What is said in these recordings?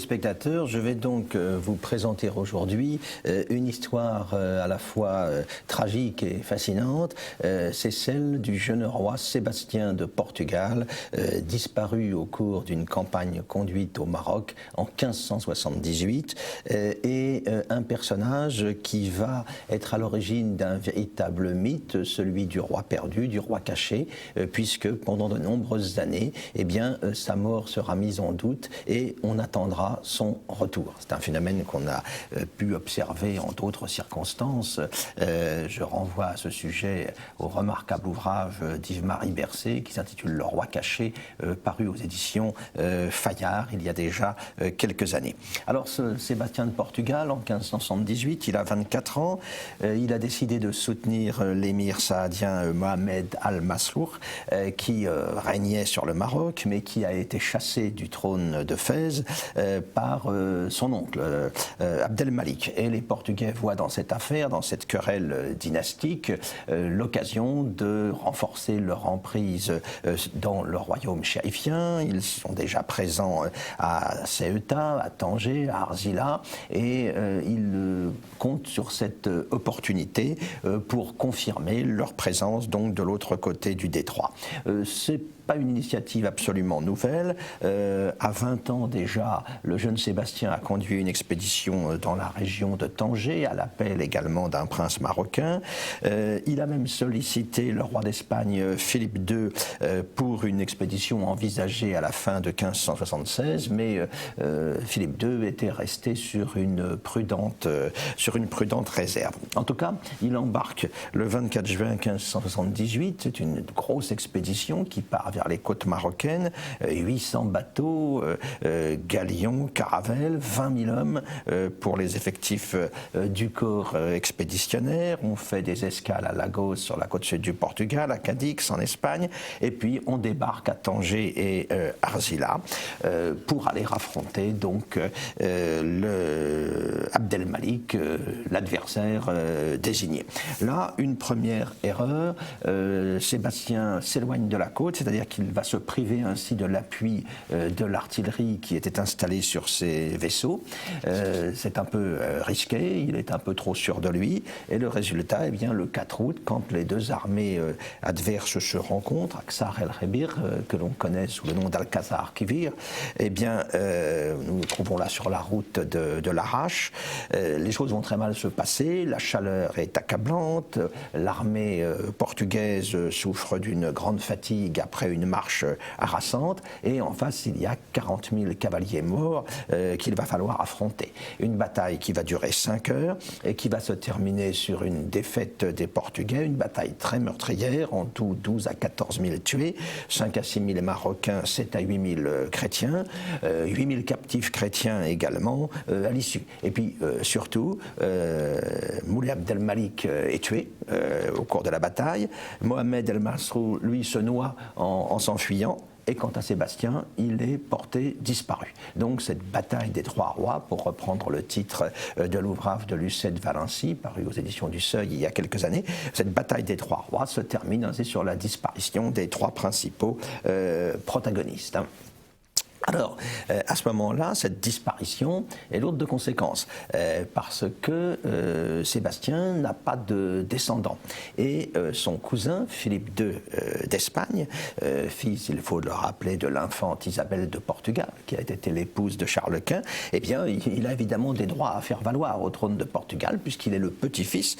téléspectateurs, je vais donc vous présenter aujourd'hui une histoire à la fois tragique et fascinante. C'est celle du jeune roi Sébastien de Portugal, disparu au cours d'une campagne conduite au Maroc en 1578, et un personnage qui va être à l'origine d'un véritable mythe, celui du roi perdu, du roi caché, puisque pendant de nombreuses années, eh bien, sa mort sera mise en doute et on attendra son retour. C'est un phénomène qu'on a pu observer en d'autres circonstances. Je renvoie à ce sujet au remarquable ouvrage d'Yves-Marie Bercé qui s'intitule Le roi caché, paru aux éditions Fayard il y a déjà quelques années. Alors ce Sébastien de Portugal, en 1578, il a 24 ans, il a décidé de soutenir l'émir saadien Mohamed al-Masrour qui régnait sur le Maroc mais qui a été chassé du trône de Fès par son oncle Abdelmalik. Et les Portugais voient dans cette affaire, dans cette querelle dynastique, l'occasion de renforcer leur emprise dans le royaume chérifien. Ils sont déjà présents à Ceuta, à Tanger, à Arzila, et ils comptent sur cette opportunité pour confirmer leur présence donc de l'autre côté du détroit. C'est pas une initiative absolument nouvelle. À 20 ans déjà, le jeune Sébastien a conduit une expédition dans la région de Tanger, à l'appel également d'un prince marocain. Il a même sollicité le roi d'Espagne Philippe II pour une expédition envisagée à la fin de 1576, mais Philippe II était resté sur une prudente réserve. En tout cas, il embarque le 24 juin 1578. C'est une grosse expédition qui part vers les côtes marocaines, 800 bateaux, galions, caravelles, 20 000 hommes pour les effectifs du corps expéditionnaire. On fait des escales à Lagos sur la côte sud du Portugal, à Cadix en Espagne, et puis on débarque à Tanger et Arzila pour aller affronter donc Abdelmalik, l'adversaire désigné. Là, une première erreur, Sébastien s'éloigne de la côte, c'est-à-dire qu'il va se priver ainsi de l'appui de l'artillerie qui était installée sur ses vaisseaux. C'est un peu risqué, il est un peu trop sûr de lui, et le résultat, eh bien, le 4 août, quand les deux armées adverses se rencontrent, Aksar el-Rebir, que l'on connaît sous le nom d'Alcazar Quivir, eh bien, nous nous trouvons là sur la route de l'Arrache. Les choses vont très mal se passer, la chaleur est accablante, l'armée portugaise souffre d'une grande fatigue après une marche harassante, et en face il y a 40 000 cavaliers morts qu'il va falloir affronter. Une bataille qui va durer 5 heures et qui va se terminer sur une défaite des Portugais, une bataille très meurtrière, en tout 12 à 14 000 tués, 5 à 6 000 Marocains, 7 à 8 000 chrétiens, 8 000 captifs chrétiens également à l'issue. Et puis surtout, Moulay Abdelmalik est tué au cours de la bataille, Mohamed el-Masrour, lui, se noie en s'enfuyant, et quant à Sébastien, il est porté disparu. Donc cette bataille des Trois Rois, pour reprendre le titre de l'ouvrage de Lucette Valency, paru aux éditions du Seuil il y a quelques années, cette bataille des Trois Rois se termine ainsi sur la disparition des trois principaux protagonistes. Alors, à ce moment-là, cette disparition est lourde de conséquences, parce que Sébastien n'a pas de descendant. Et son cousin, Philippe II d'Espagne, fils, il faut le rappeler, de l'infante Isabelle de Portugal, qui a été l'épouse de Charles Quint, eh bien, il a évidemment des droits à faire valoir au trône de Portugal, puisqu'il est le petit-fils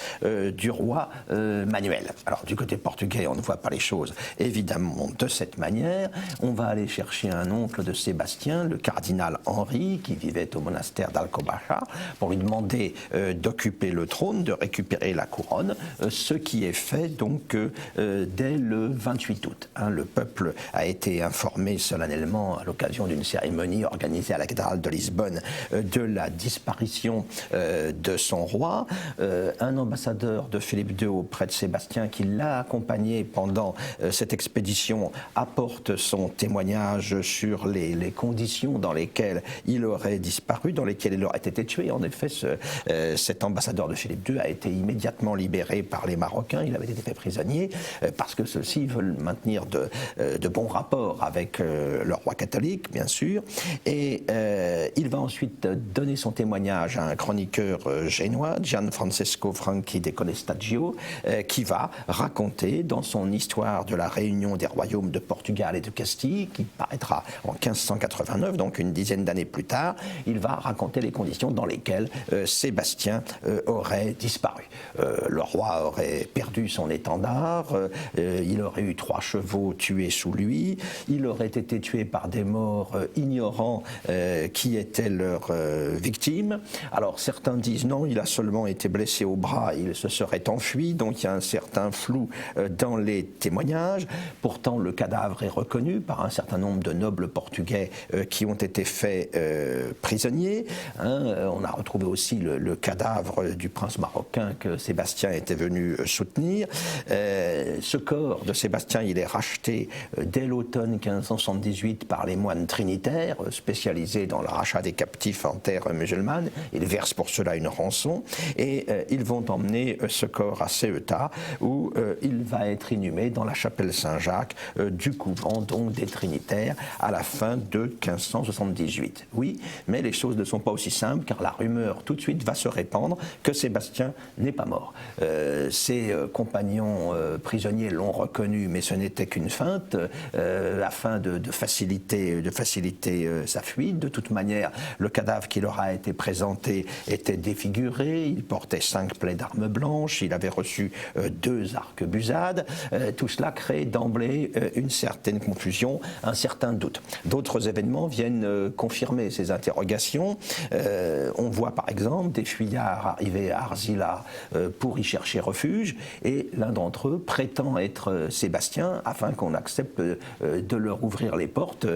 du roi Manuel. Alors, du côté portugais, on ne voit pas les choses évidemment de cette manière. On va aller chercher un oncle de Sébastien, le cardinal Henri, qui vivait au monastère d'Alcobaça, pour lui demander d'occuper le trône, de récupérer la couronne, ce qui est fait donc dès le 28 août. Le peuple a été informé solennellement à l'occasion d'une cérémonie organisée à la cathédrale de Lisbonne de la disparition de son roi. Un ambassadeur de Philippe II auprès de Sébastien, qui l'a accompagné pendant cette expédition, apporte son témoignage sur les les conditions dans lesquelles il aurait disparu, dans lesquelles il aurait été tué. En effet, cet ambassadeur de Philippe II a été immédiatement libéré par les Marocains. Il avait été fait prisonnier parce que ceux-ci veulent maintenir de bons rapports avec le roi catholique, bien sûr. Et il va ensuite donner son témoignage à un chroniqueur génois, Gianfrancesco Franchi de Conestagio, qui va raconter dans son histoire de la réunion des royaumes de Portugal et de Castille, qui paraîtra en 1589, donc une dizaine d'années plus tard, il va raconter les conditions dans lesquelles Sébastien aurait disparu. Le roi aurait perdu son étendard, il aurait eu 3 chevaux tués sous lui, il aurait été tué par des morts ignorants qui étaient leurs victimes. Alors certains disent non, il a seulement été blessé au bras, il se serait enfui, donc il y a un certain flou dans les témoignages. Pourtant le cadavre est reconnu par un certain nombre de nobles portugais qui ont été faits prisonniers. On a retrouvé aussi le cadavre du prince marocain que Sébastien était venu soutenir. Ce corps de Sébastien, il est racheté dès l'automne 1578 par les moines trinitaires spécialisés dans le rachat des captifs en terre musulmane. Ils versent pour cela une rançon et ils vont emmener ce corps à Ceuta où il va être inhumé dans la chapelle Saint-Jacques du couvent donc des Trinitaires à la fin de 1578. Oui, mais les choses ne sont pas aussi simples car la rumeur tout de suite va se répandre que Sébastien n'est pas mort. Ses compagnons prisonniers l'ont reconnu, mais ce n'était qu'une feinte afin de faciliter sa fuite. De toute manière, le cadavre qui leur a été présenté était défiguré, il portait 5 plaies d'armes blanches, il avait reçu 2 arquebusades. Tout cela crée d'emblée une certaine confusion, un certain doute. D'autres événements viennent confirmer ces interrogations. On voit par exemple des fuyards arriver à Arzila pour y chercher refuge et l'un d'entre eux prétend être Sébastien afin qu'on accepte de leur ouvrir les portes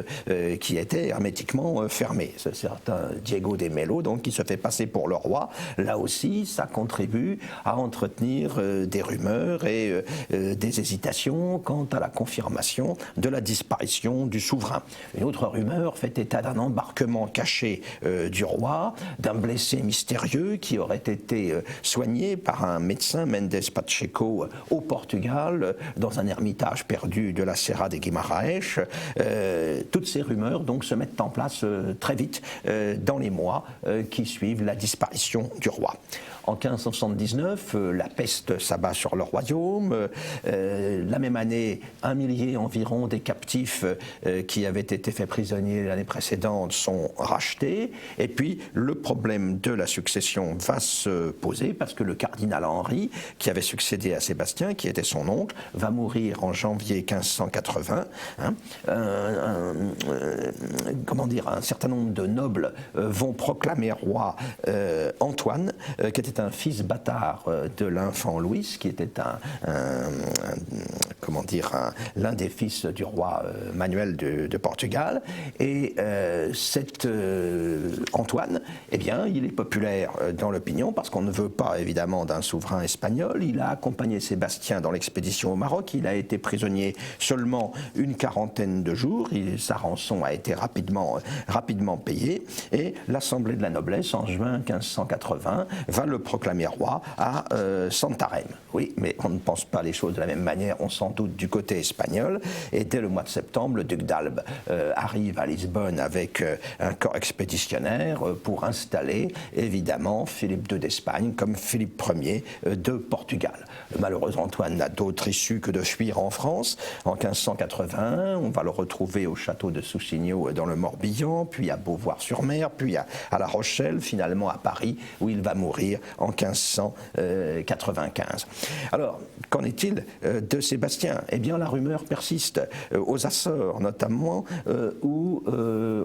qui étaient hermétiquement fermées. C'est certain Diego de Melo donc qui se fait passer pour le roi. Là aussi, ça contribue à entretenir des rumeurs et des hésitations quant à la confirmation de la disparition du souverain. Une autre rumeur fait état d'un embarquement caché du roi, d'un blessé mystérieux qui aurait été soigné par un médecin, Mendes Pacheco, au Portugal, dans un ermitage perdu de la Serra de Guimarães. Toutes ces rumeurs donc se mettent en place très vite dans les mois qui suivent la disparition du roi. En 1579, la peste s'abat sur le royaume. La même année, 1 millier environ des captifs qui avaient été faits prisonniers l'année précédente sont rachetés. Et puis, le problème de la succession va se poser parce que le cardinal Henri, qui avait succédé à Sébastien, qui était son oncle, va mourir en janvier 1580. Un certain nombre de nobles vont proclamer roi Antoine, qui était un fils bâtard de l'infant Louis, qui était l'un des fils du roi Manuel de Portugal. Et cet Antoine, eh bien, il est populaire dans l'opinion parce qu'on ne veut pas évidemment d'un souverain espagnol. Il a accompagné Sébastien dans l'expédition au Maroc. Il a été prisonnier seulement une 40aine de jours. Sa rançon a été rapidement payée. Et l'Assemblée de la noblesse, en juin 1580, va le proclamer roi à Santarém. Oui, mais on ne pense pas les choses de la même manière, on s'en doute du côté espagnol. Et dès le mois de septembre, le duc d'Albe arrive à Lisbonne avec un corps expéditionnaire pour installer évidemment Philippe II d'Espagne comme Philippe Ier de Portugal. Le malheureux Antoine n'a d'autre issue que de fuir en France. En 1581, on va le retrouver au château de Soussigno dans le Morbihan, puis à Beauvoir-sur-Mer, puis à La Rochelle, finalement à Paris, où il va mourir en 1595. Alors, qu'en est-il de Sébastien? Eh bien, la rumeur persiste aux Açores, notamment, où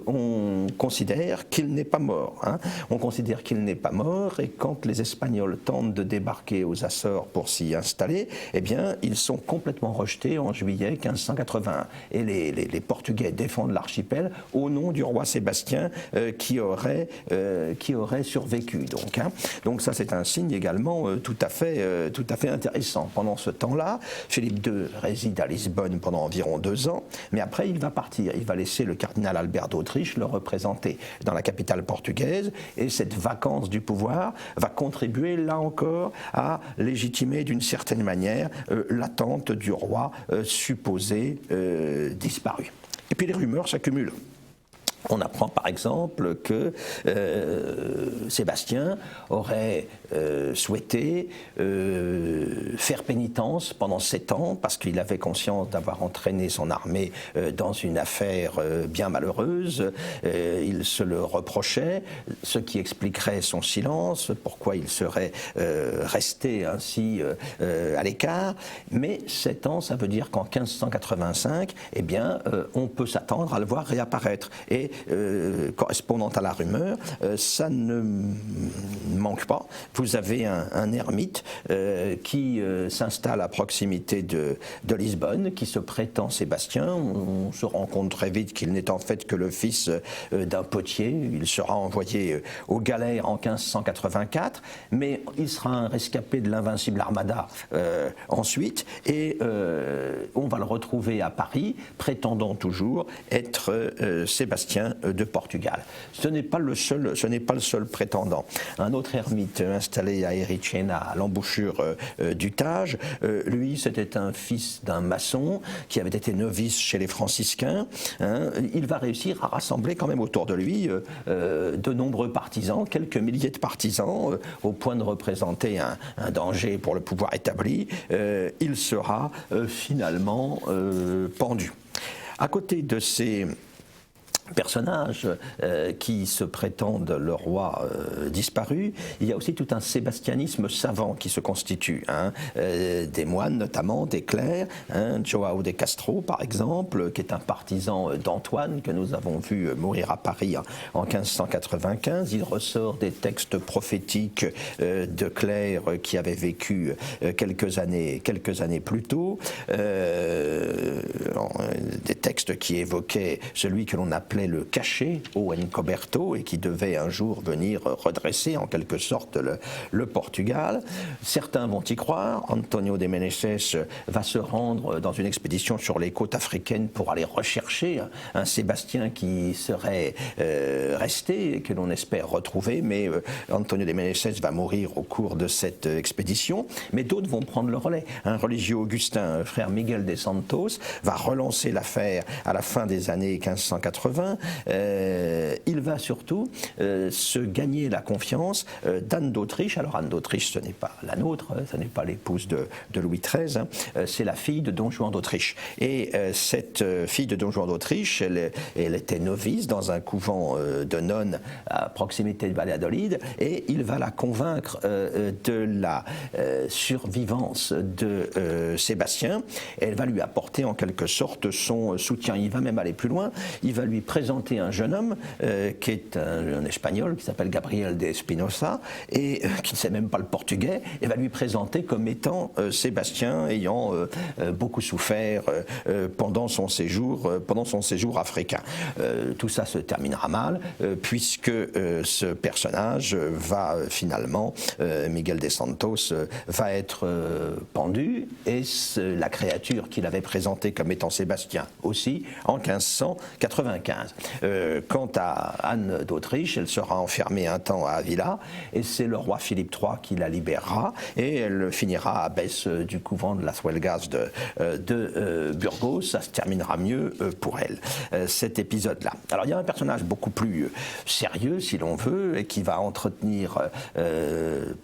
on considère qu'il n'est pas mort. On considère qu'il n'est pas mort, et quand les Espagnols tentent de débarquer aux Açores pour s'y installer, eh bien, ils sont complètement rejetés en juillet 1581. Et les Portugais défendent l'archipel au nom du roi Sébastien qui aurait survécu. Donc ça, c'est un signe également tout à fait intéressant. Pendant ce temps-là, Philippe II réside à Lisbonne pendant environ 2 ans, mais après il va partir. Il va laisser le le cardinal Albert d'Autriche, le représentait dans la capitale portugaise, et cette vacance du pouvoir va contribuer là encore à légitimer d'une certaine manière l'attente du roi supposé disparu. Et puis les rumeurs s'accumulent. On apprend par exemple que Sébastien aurait souhaité faire pénitence pendant 7 ans parce qu'il avait conscience d'avoir entraîné son armée dans une affaire bien malheureuse. Il se le reprochait, ce qui expliquerait son silence, pourquoi il serait resté ainsi à l'écart. Mais 7 ans, ça veut dire qu'en 1585, eh bien, on peut s'attendre à le voir réapparaître. Et correspondant à la rumeur, ça ne manque pas. Vous avez un ermite qui s'installe à proximité de Lisbonne, qui se prétend Sébastien. On se rend compte très vite qu'il n'est en fait que le fils d'un potier. Il sera envoyé aux galères en 1584, mais il sera un rescapé de l'invincible Armada ensuite, et on va le retrouver à Paris, prétendant toujours être Sébastien de Portugal. Ce n'est pas le seul prétendant. Un autre ermite installé à Eritchena, à l'embouchure du Tage, lui, c'était un fils d'un maçon qui avait été novice chez les franciscains. Il va réussir à rassembler quand même autour de lui de nombreux partisans, quelques milliers de partisans, au point de représenter un danger pour le pouvoir établi. Il sera finalement pendu. À côté de ces personnages qui se prétendent le roi disparu, il y a aussi tout un sébastianisme savant qui se constitue, des moines notamment, des clercs, João de Castro par exemple, qui est un partisan d'Antoine que nous avons vu mourir à Paris en 1595. Il ressort des textes prophétiques de clercs qui avaient vécu quelques années plus tôt, des textes qui évoquaient celui que l'on appelait le cachet au encoberto et qui devait un jour venir redresser en quelque sorte le Portugal. Certains vont y croire. Antonio de Meneses va se rendre dans une expédition sur les côtes africaines pour aller rechercher un Sébastien qui serait resté et que l'on espère retrouver, mais Antonio de Meneses va mourir au cours de cette expédition. Mais d'autres vont prendre le relais. Un religieux augustin, frère Miguel de Santos, va relancer l'affaire à la fin des années 1580. Il va surtout se gagner la confiance d'Anne d'Autriche. Alors Anne d'Autriche, ce n'est pas la nôtre, ce n'est pas l'épouse de Louis XIII, c'est la fille de Don Juan d'Autriche. Et cette fille de Don Juan d'Autriche, elle était novice dans un couvent de nonnes à proximité de Valladolid, et il va la convaincre de la survivance de Sébastien. Elle va lui apporter en quelque sorte son soutien. Il va même aller plus loin, il va lui présenter un jeune homme qui est un Espagnol qui s'appelle Gabriel de Espinosa et qui ne sait même pas le portugais, et va lui présenter comme étant Sébastien ayant beaucoup souffert pendant son séjour africain. Tout ça se terminera mal puisque ce personnage va finalement, Miguel de Santos, va être pendu, et la créature qu'il avait présentée comme étant Sébastien aussi en 1595. Quant à Anne d'Autriche, elle sera enfermée un temps à Avila, et c'est le roi Philippe III qui la libérera, et elle finira abbesse du couvent de las Huelgas de Burgos. Ça se terminera mieux pour elle, cet épisode-là. Alors il y a un personnage beaucoup plus sérieux, si l'on veut, et qui va entretenir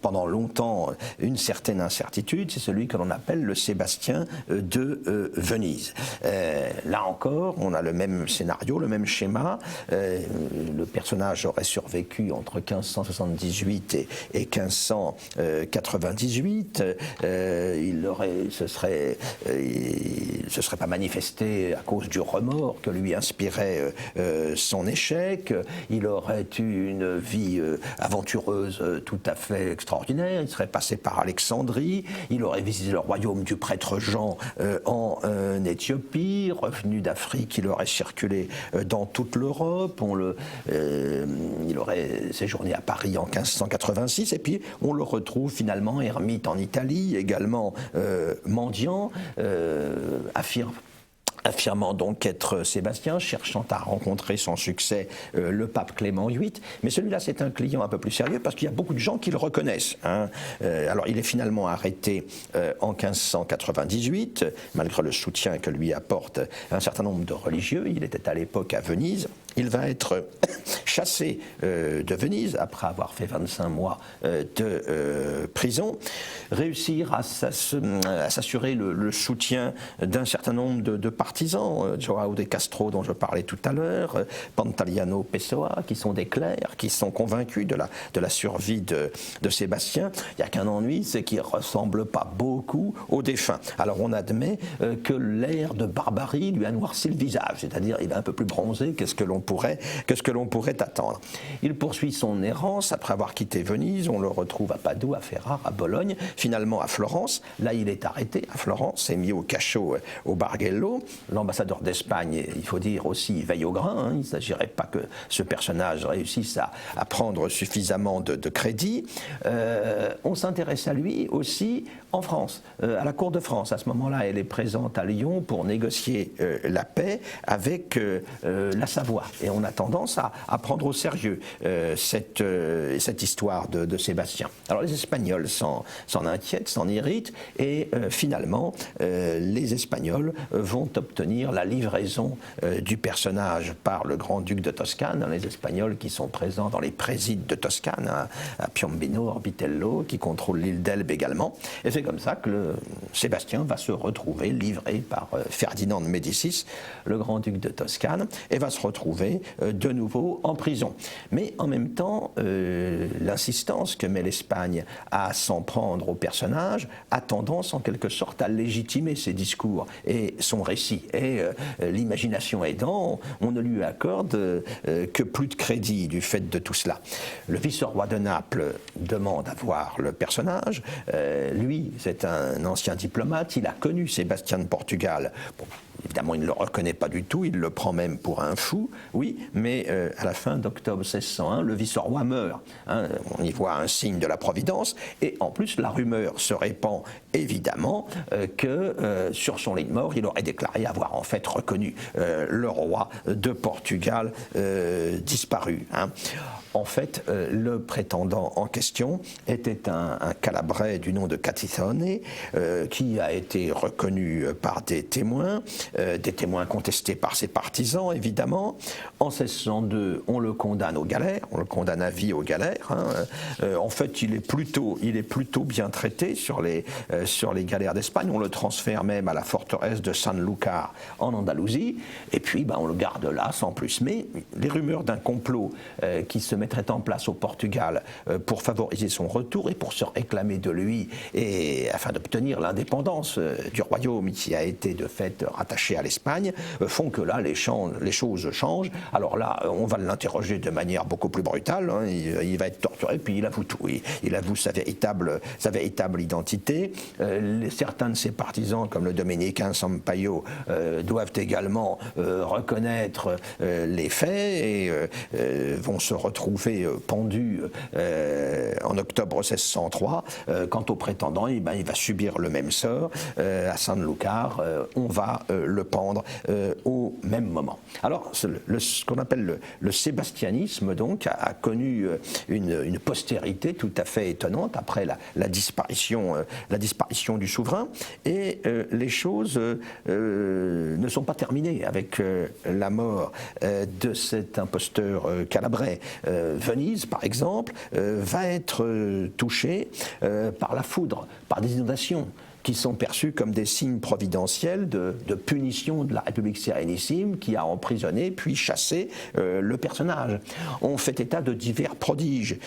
pendant longtemps une certaine incertitude, c'est celui que l'on appelle le Sébastien de Venise. Là encore, on a le même scénario, le même schéma. Le personnage aurait survécu entre 1578 et 1598. Il se serait pas manifesté à cause du remords que lui inspirait son échec. Il aurait eu une vie aventureuse tout à fait extraordinaire. Il serait passé par Alexandrie. Il aurait visité le royaume du prêtre Jean en Éthiopie. Revenu d'Afrique, il aurait circulé dans toute l'Europe. Il aurait séjourné à Paris en 1586, et puis on le retrouve finalement ermite en Italie, également mendiant, affirmant donc être Sébastien, cherchant à rencontrer sans succès le pape Clément VIII. Mais celui-là, c'est un client un peu plus sérieux parce qu'il y a beaucoup de gens qui le reconnaissent. Alors, il est finalement arrêté en 1598, malgré le soutien que lui apporte un certain nombre de religieux. Il était à l'époque à Venise. Il va être chassé de Venise après avoir fait 25 mois de prison, réussir à s'assurer le soutien d'un certain nombre de partisans, Joao de Castro dont je parlais tout à l'heure, Pantaleano Pessoa, qui sont des clercs, qui sont convaincus de la survie de Sébastien. Il n'y a qu'un ennui, c'est qu'il ne ressemble pas beaucoup au défunt. Alors on admet que l'air de barbarie lui a noirci le visage, c'est-à-dire il est un peu plus bronzé que ce que l'on pourrait attendre. Il poursuit son errance après avoir quitté Venise, on le retrouve à Padoue, à Ferrare, à Bologne, finalement à Florence. Là il est arrêté à Florence, est mis au cachot au Bargello. L'ambassadeur d'Espagne, il faut dire aussi, veille au grain. Il ne s'agirait pas que ce personnage réussisse à prendre suffisamment de crédit. On s'intéresse à lui aussi en France, à la cour de France. À ce moment-là, elle est présente à Lyon pour négocier la paix avec la Savoie. Et on a tendance à prendre au sérieux cette histoire de Sébastien. Alors les Espagnols s'en inquiètent, s'en irritent, et finalement, les Espagnols vont obtenir la livraison du personnage par le grand-duc de Toscane, les Espagnols qui sont présents dans les présides de Toscane, à Piombino, Orbitello, qui contrôlent l'île d'Elbe également. Et c'est comme ça que Sébastien va se retrouver livré par Ferdinand de Médicis, le grand-duc de Toscane, et va se retrouver de nouveau en prison. Mais en même temps, l'insistance que met l'Espagne à s'en prendre au personnage a tendance en quelque sorte à légitimer ses discours et son récit. Et l'imagination aidant, on ne lui accorde que plus de crédit du fait de tout cela. Le vice-roi de Naples demande à voir le personnage. Lui, c'est un ancien diplomate, il a connu Sébastien de Portugal. Bon, évidemment, il ne le reconnaît pas du tout, il le prend même pour un fou, oui, mais à la fin d'octobre 1601, le vice-roi meurt. On y voit un signe de la Providence, et en plus, la rumeur se répand évidemment que sur son lit de mort, il aurait déclaré avoir en fait reconnu le roi de Portugal disparu. En fait, le prétendant en question était un Calabrais du nom de Catizone, qui a été reconnu par des témoins contestés par ses partisans, évidemment. En 1602, on le condamne aux galères, on le condamne à vie aux galères. En fait, il est plutôt bien traité sur les galères d'Espagne. On le transfère même à la forteresse de Sanlúcar en Andalousie, et puis on le garde là sans plus. Mais les rumeurs d'un complot qui se mettrait en place au Portugal pour favoriser son retour et pour se réclamer de lui, et afin d'obtenir l'indépendance du royaume qui a été de fait rattaché à l'Espagne, font que là les choses changent. Alors là, on va l'interroger de manière beaucoup plus brutale, il va être torturé, puis il avoue tout, il avoue sa véritable identité. Certains de ses partisans, comme le dominicain Sampaio, doivent également reconnaître les faits et vont se retrouver pendus en octobre 1603. Quant au prétendant, il va subir le même sort. À Sanlúcar, on va le pendre au même moment. Alors, ce qu'on appelle le sébastianisme, donc, a connu une postérité tout à fait étonnante après la disparition du souverain, et les choses ne sont pas terminées avec la mort de cet imposteur calabrais. Venise, par exemple, va être touchée par la foudre, par des inondations qui sont perçus comme des signes providentiels de punition de la République sérénissime qui a emprisonné puis chassé le personnage. On fait état de divers prodiges.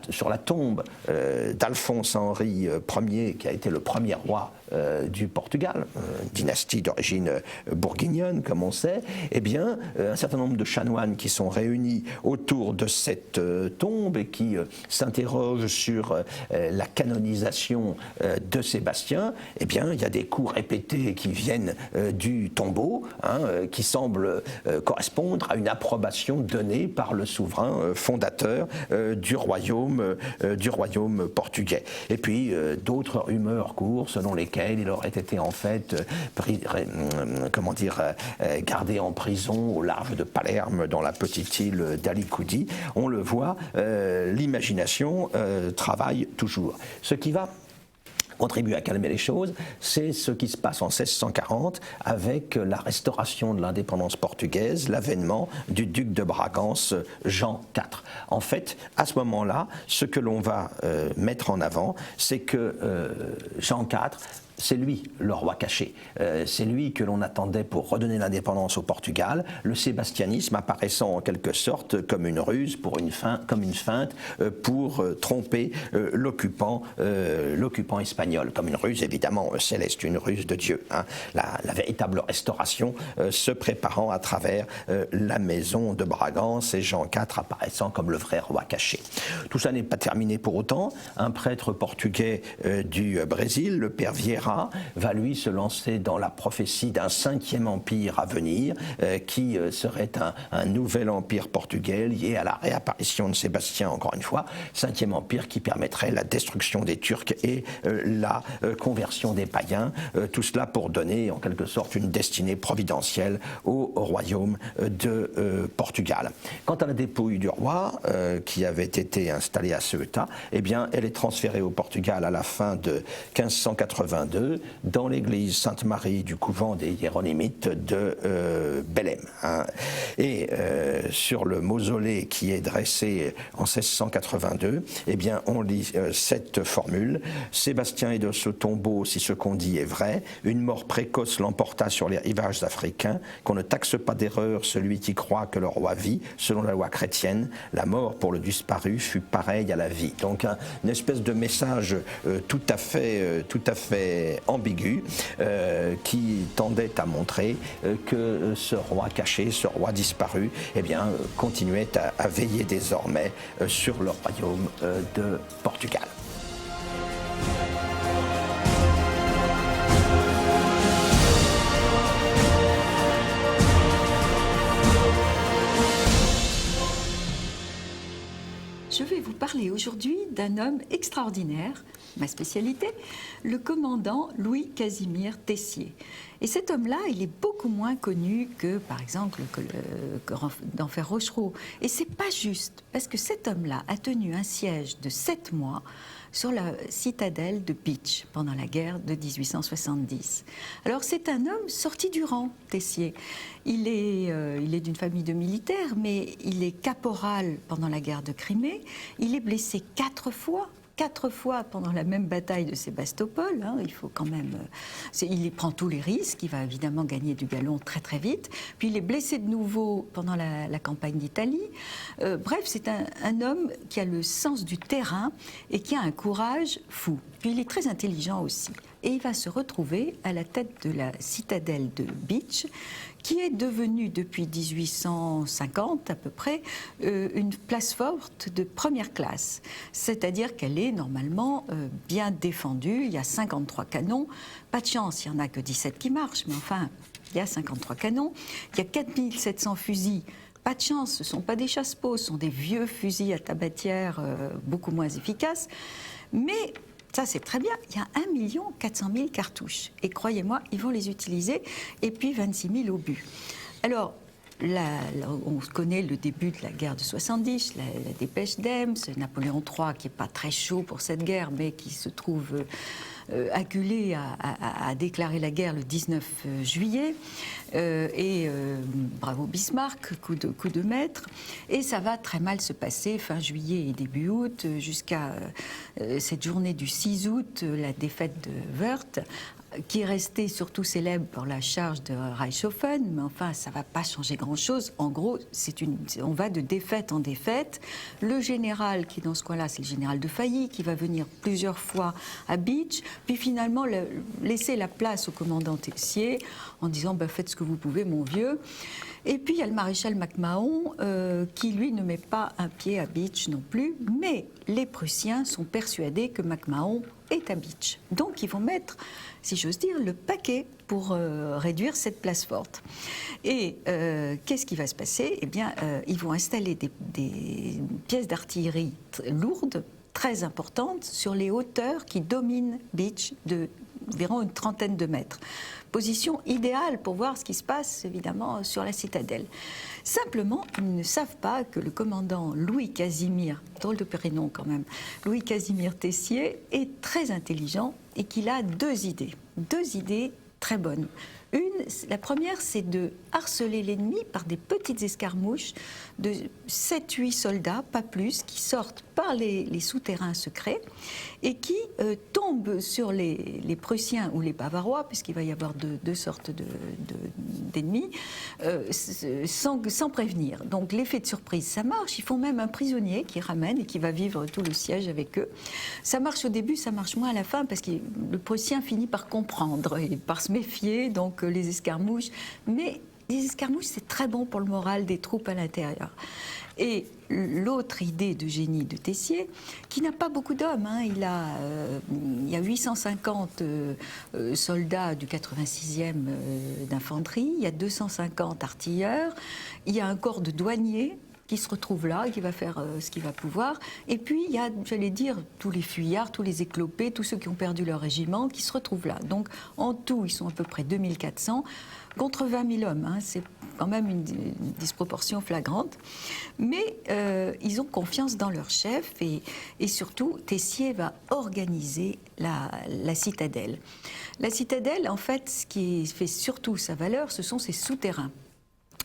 Sur la tombe d'Alphonse-Henri Ier, qui a été le premier roi du Portugal, dynastie d'origine bourguignonne, comme on sait, eh bien, un certain nombre de chanoines qui sont réunis autour de cette tombe et qui s'interrogent sur la canonisation de ces Sébastien, eh bien, il y a des coups répétés qui viennent du tombeau, qui semblent correspondre à une approbation donnée par le souverain fondateur du royaume portugais. Et puis, d'autres rumeurs courent selon lesquelles il aurait été en fait gardé en prison au large de Palerme, dans la petite île d'Alicoudi. On le voit, l'imagination travaille toujours. Ce qui va contribue à calmer les choses, c'est ce qui se passe en 1640 avec la restauration de l'indépendance portugaise, l'avènement du duc de Bragance Jean IV. En fait, à ce moment-là, ce que l'on va mettre en avant, c'est que Jean IV, c'est lui le roi caché, c'est lui que l'on attendait pour redonner l'indépendance au Portugal, le sébastianisme apparaissant en quelque sorte comme une ruse, comme une feinte pour tromper l'occupant espagnol, comme une ruse évidemment céleste, une ruse de Dieu, la véritable restauration se préparant à travers la maison de Bragance et Jean IV apparaissant comme le vrai roi caché. Tout ça n'est pas terminé pour autant, un prêtre portugais du Brésil, le père Vieira, va lui se lancer dans la prophétie d'un 5e empire à venir, qui serait un nouvel empire portugais lié à la réapparition de Sébastien, encore une fois, 5e empire qui permettrait la destruction des Turcs et la conversion des païens, tout cela pour donner en quelque sorte une destinée providentielle au royaume de Portugal. Quant à la dépouille du roi, qui avait été installée à Ceuta, eh bien, elle est transférée au Portugal à la fin de 1582 dans l'église Sainte-Marie du couvent des Hiéronymites de Belém. Et sur le mausolée qui est dressé en 1682, eh bien, on lit cette formule: Sébastien est de ce tombeau, si ce qu'on dit est vrai, une mort précoce l'emporta sur les rivages africains, qu'on ne taxe pas d'erreur celui qui croit que le roi vit, selon la loi chrétienne, la mort pour le disparu fut pareille à la vie. Donc une espèce de message tout à fait ambigu qui tendait à montrer que ce roi caché, ce roi disparu, eh bien, continuait à veiller désormais sur le royaume de Portugal. Je vais vous parler aujourd'hui d'un homme extraordinaire, ma spécialité, le commandant Louis-Casimir Tessier. Et cet homme-là, il est beaucoup moins connu que, par exemple, d'Enfer Rochereau. Et c'est pas juste, parce que cet homme-là a tenu un siège de 7 mois sur la citadelle de Bitche pendant la guerre de 1870. Alors c'est un homme sorti du rang, Tessier. Il est d'une famille de militaires, mais il est caporal pendant la guerre de Crimée. Il est blessé 4 fois. 4 fois pendant la même bataille de Sébastopol, il faut quand même... il y prend tous les risques, il va évidemment gagner du galon très très vite, puis il est blessé de nouveau pendant la campagne d'Italie. Bref, c'est un homme qui a le sens du terrain et qui a un courage fou. Puis il est très intelligent aussi. Et il va se retrouver à la tête de la citadelle de Bitche, qui est devenue depuis 1850 à peu près une place forte de première classe. C'est-à-dire qu'elle est normalement bien défendue. Il y a 53 canons. Pas de chance, il n'y en a que 17 qui marchent, mais enfin, il y a 53 canons. Il y a 4700 fusils. Pas de chance, ce ne sont pas des chasse-peau, ce sont des vieux fusils à tabatière beaucoup moins efficaces. Mais... ça, c'est très bien. Il y a 1 400 000 cartouches. Et croyez-moi, ils vont les utiliser. Et puis 26 000 obus. Alors, on connaît le début de la guerre de 70, la dépêche d'Ems, Napoléon III, qui n'est pas très chaud pour cette guerre, mais qui se trouve acculé à déclarer la guerre le 19 juillet. Bravo Bismarck, coup de maître. Et ça va très mal se passer fin juillet et début août, jusqu'à cette journée du 6 août, la défaite de Wörth. qui est resté surtout célèbre pour la charge de Reichshoffen, mais enfin, ça ne va pas changer grand-chose. En gros, on va de défaite en défaite. Le général qui est dans ce coin-là, c'est le général de Failly, qui va venir plusieurs fois à Bitche, puis finalement laisser la place au commandant Tessier en disant faites ce que vous pouvez, mon vieux. Et puis il y a le maréchal MacMahon qui, lui, ne met pas un pied à Bitche non plus, mais les Prussiens sont persuadés que MacMahon est à Bitche. Donc ils vont mettre, si j'ose dire, le paquet pour réduire cette place forte. Et qu'est-ce qui va se passer? Eh bien, ils vont installer des pièces d'artillerie lourdes, très importantes, sur les hauteurs qui dominent Bitche d'environ une trentaine de mètres. Position idéale pour voir ce qui se passe, évidemment, sur la citadelle. Simplement, ils ne savent pas que le commandant Louis-Casimir, drôle de prénom quand même, Louis-Casimir Tessier, est très intelligent et qu'il a deux idées très bonnes. La première, c'est de harceler l'ennemi par des petites escarmouches de 7-8 soldats, pas plus, qui sortent par les souterrains secrets et qui tombent sur les Prussiens ou les Bavarois, puisqu'il va y avoir deux sortes d'ennemis, sans prévenir. Donc l'effet de surprise, ça marche. Ils font même un prisonnier qui ramène et qui va vivre tout le siège avec eux. Ça marche au début, ça marche moins à la fin, parce que le Prussien finit par comprendre et par se méfier, donc les escarmouches. Mais les escarmouches, c'est très bon pour le moral des troupes à l'intérieur. Et l'autre idée de génie de Tessier, qui n'a pas beaucoup d'hommes, il y a 850 soldats du 86e d'infanterie, il y a 250 artilleurs, il y a un corps de douaniers qui se retrouve là, qui va faire ce qu'il va pouvoir. Et puis, il y a, j'allais dire, tous les fuyards, tous les éclopés, tous ceux qui ont perdu leur régiment, qui se retrouvent là. Donc, en tout, ils sont à peu près 2400 contre 20 000 hommes. C'est quand même une disproportion flagrante. Mais ils ont confiance dans leur chef et surtout, Tessier va organiser la citadelle. La citadelle, en fait, ce qui fait surtout sa valeur, ce sont ses souterrains.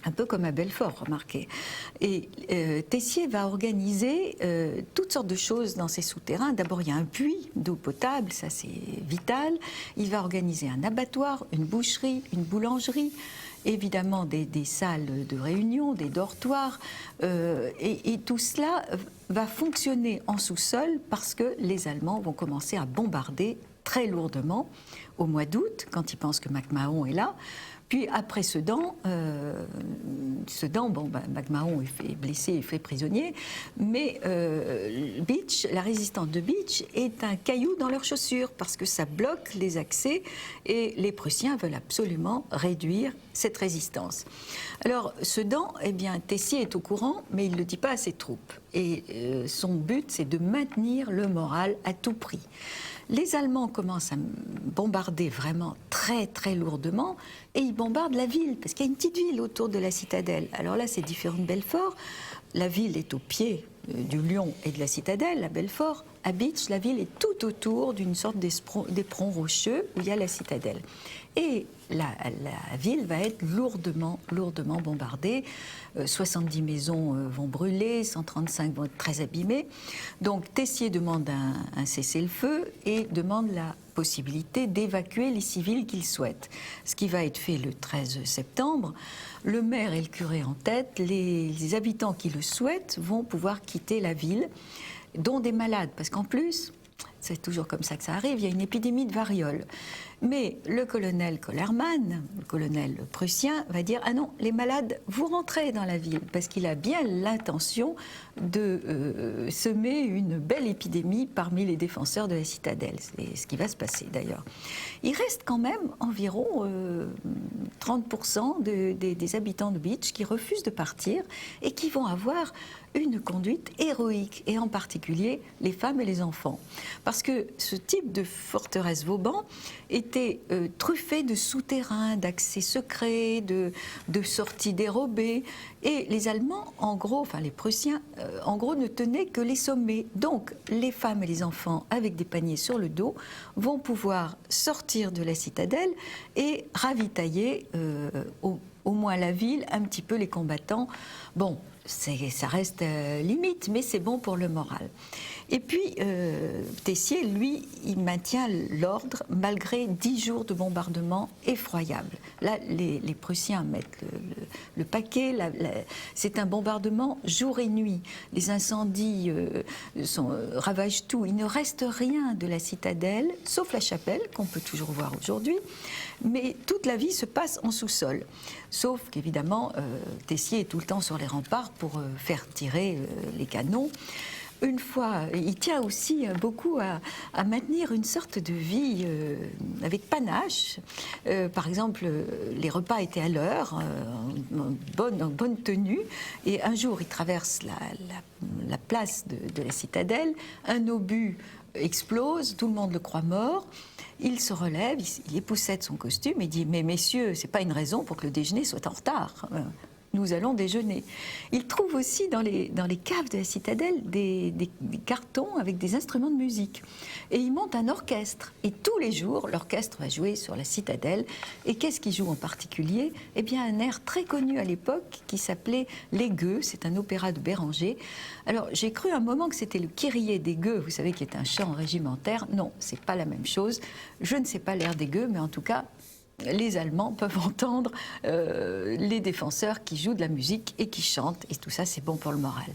Un peu comme à Belfort, remarquez. Et Tessier va organiser toutes sortes de choses dans ses souterrains. D'abord, il y a un puits d'eau potable, ça c'est vital. Il va organiser un abattoir, une boucherie, une boulangerie, évidemment des salles de réunion, des dortoirs. Et tout cela va fonctionner en sous-sol parce que les Allemands vont commencer à bombarder très lourdement au mois d'août, quand ils pensent que MacMahon est là. Puis après Sedan, MacMahon est blessé et fait prisonnier, mais Bitche, la résistance de Bitche est un caillou dans leurs chaussures parce que ça bloque les accès et les Prussiens veulent absolument réduire cette résistance. Alors Sedan, eh bien Tessier est au courant, mais il ne le dit pas à ses troupes. Et son but, c'est de maintenir le moral à tout prix. Les Allemands commencent à bombarder vraiment très très lourdement et ils bombardent la ville parce qu'il y a une petite ville autour de la citadelle. Alors là, c'est différent de Belfort. La ville est au pied du Lion et de la citadelle, à Belfort. À Bitche, la ville est tout autour d'une sorte d'éperon rocheux où il y a la citadelle. Et la ville va être lourdement bombardée. 70 maisons vont brûler, 135 vont être très abîmées. Donc Tessier demande un cessez-le-feu et demande la possibilité d'évacuer les civils qu'il souhaite. Ce qui va être fait le 13 septembre. Le maire et le curé en tête, les habitants qui le souhaitent vont pouvoir quitter la ville, dont des malades, parce qu'en plus, c'est toujours comme ça que ça arrive, il y a une épidémie de variole. Mais le colonel Kollermann, le colonel prussien, va dire « Ah non, les malades, vous rentrez dans la ville », parce qu'il a bien l'intention de semer une belle épidémie parmi les défenseurs de la citadelle. C'est ce qui va se passer d'ailleurs. Il reste quand même environ 30% des habitants de Bitche qui refusent de partir et qui vont avoir une conduite héroïque, et en particulier les femmes et les enfants. Parce que ce type de forteresse Vauban était truffé de souterrains, d'accès secrets, de sorties dérobées. Et les Allemands, en gros, enfin les Prussiens, en gros, ne tenaient que les sommets. Donc, les femmes et les enfants, avec des paniers sur le dos, vont pouvoir sortir de la citadelle et ravitailler au moins la ville, un petit peu les combattants. Bon, ça reste limite, mais c'est bon pour le moral. Et puis, Tessier, lui, il maintient l'ordre malgré 10 jours de bombardement effroyables. Là, les Prussiens mettent le paquet. C'est un bombardement jour et nuit. Les incendies ravagent tout. Il ne reste rien de la citadelle, sauf la chapelle, qu'on peut toujours voir aujourd'hui. Mais toute la vie se passe en sous-sol. Sauf qu'évidemment, Tessier est tout le temps sur les remparts pour faire tirer les canons. Une fois, il tient aussi beaucoup à maintenir une sorte de vie avec panache. Par exemple, les repas étaient à l'heure, en bonne tenue. Et un jour, il traverse la place de la citadelle. Un obus explose, tout le monde le croit mort. Il se relève, il époussette son costume et dit « Mais messieurs, ce n'est pas une raison pour que le déjeuner soit en retard. Nous allons déjeuner. » Il trouve aussi dans les caves de la citadelle des cartons avec des instruments de musique. Et il monte un orchestre. Et tous les jours, l'orchestre va jouer sur la citadelle. Et qu'est-ce qu'il joue en particulier? Eh bien, un air très connu à l'époque qui s'appelait Les Gueux. C'est un opéra de Béranger. Alors, j'ai cru un moment que c'était le Kyrie des Gueux, vous savez, qui est un chant régimentaire. Non, c'est pas la même chose. Je ne sais pas l'air des Gueux, mais en tout cas, les Allemands peuvent entendre les défenseurs qui jouent de la musique et qui chantent, et tout ça c'est bon pour le moral.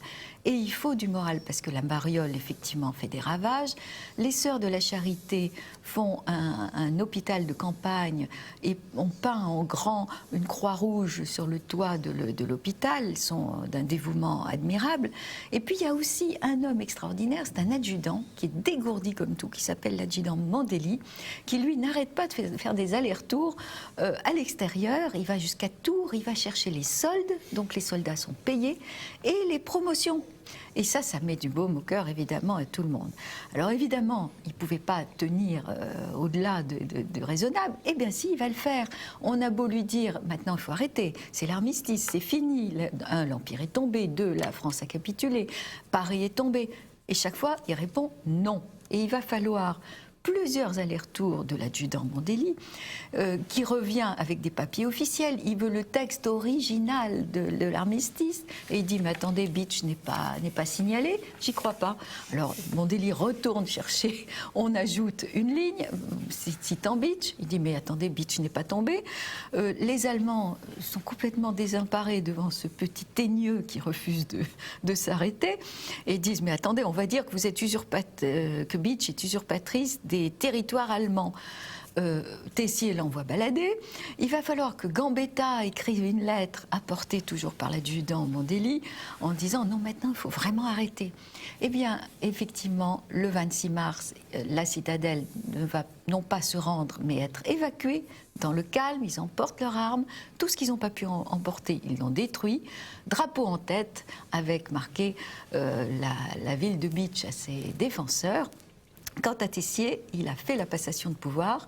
Et il faut du moral parce que la variole effectivement fait des ravages. Les Sœurs de la Charité font un hôpital de campagne et on peint en grand une croix rouge sur le toit de l'hôpital. Ils sont d'un dévouement admirable. Et puis il y a aussi un homme extraordinaire, c'est un adjudant qui est dégourdi comme tout, qui s'appelle l'adjudant Mandeli, qui lui n'arrête pas de faire des allers-retours à l'extérieur. Il va jusqu'à Tours, il va chercher les soldes, donc les soldats sont payés, et les promotions. Et ça met du baume au cœur, évidemment, à tout le monde. Alors, évidemment, il ne pouvait pas tenir au-delà de raisonnable. Eh bien, si, il va le faire. On a beau lui dire, maintenant, il faut arrêter. C'est l'armistice, c'est fini. L'Empire est tombé. 2, la France a capitulé. Paris est tombé. Et chaque fois, il répond non. Et il va falloir plusieurs allers-retours de l'adjudant Mandeli, qui revient avec des papiers officiels. Il veut le texte original de l'armistice. Et il dit, mais attendez, Bitch n'est pas signalé, j'y crois pas. Alors Mandeli retourne chercher, on ajoute une ligne, citant Bitch. Il dit, mais attendez, Bitch n'est pas tombé. Les Allemands sont complètement désemparés devant ce petit teigneux qui refuse de s'arrêter. Et ils disent, mais attendez, on va dire que vous êtes que Bitch est usurpatrice des territoires allemands. Tessier l'envoie balader. Il va falloir que Gambetta écrive une lettre apportée toujours par l'adjudant Mandeli en disant non, maintenant il faut vraiment arrêter. Eh bien, effectivement, le 26 mars, la citadelle ne va non pas se rendre, mais être évacuée dans le calme. Ils emportent leurs armes. Tout ce qu'ils n'ont pas pu emporter, ils l'ont détruit. Drapeau en tête, avec marqué la ville de Bitch à ses défenseurs. Quant à Tessier, il a fait la passation de pouvoir,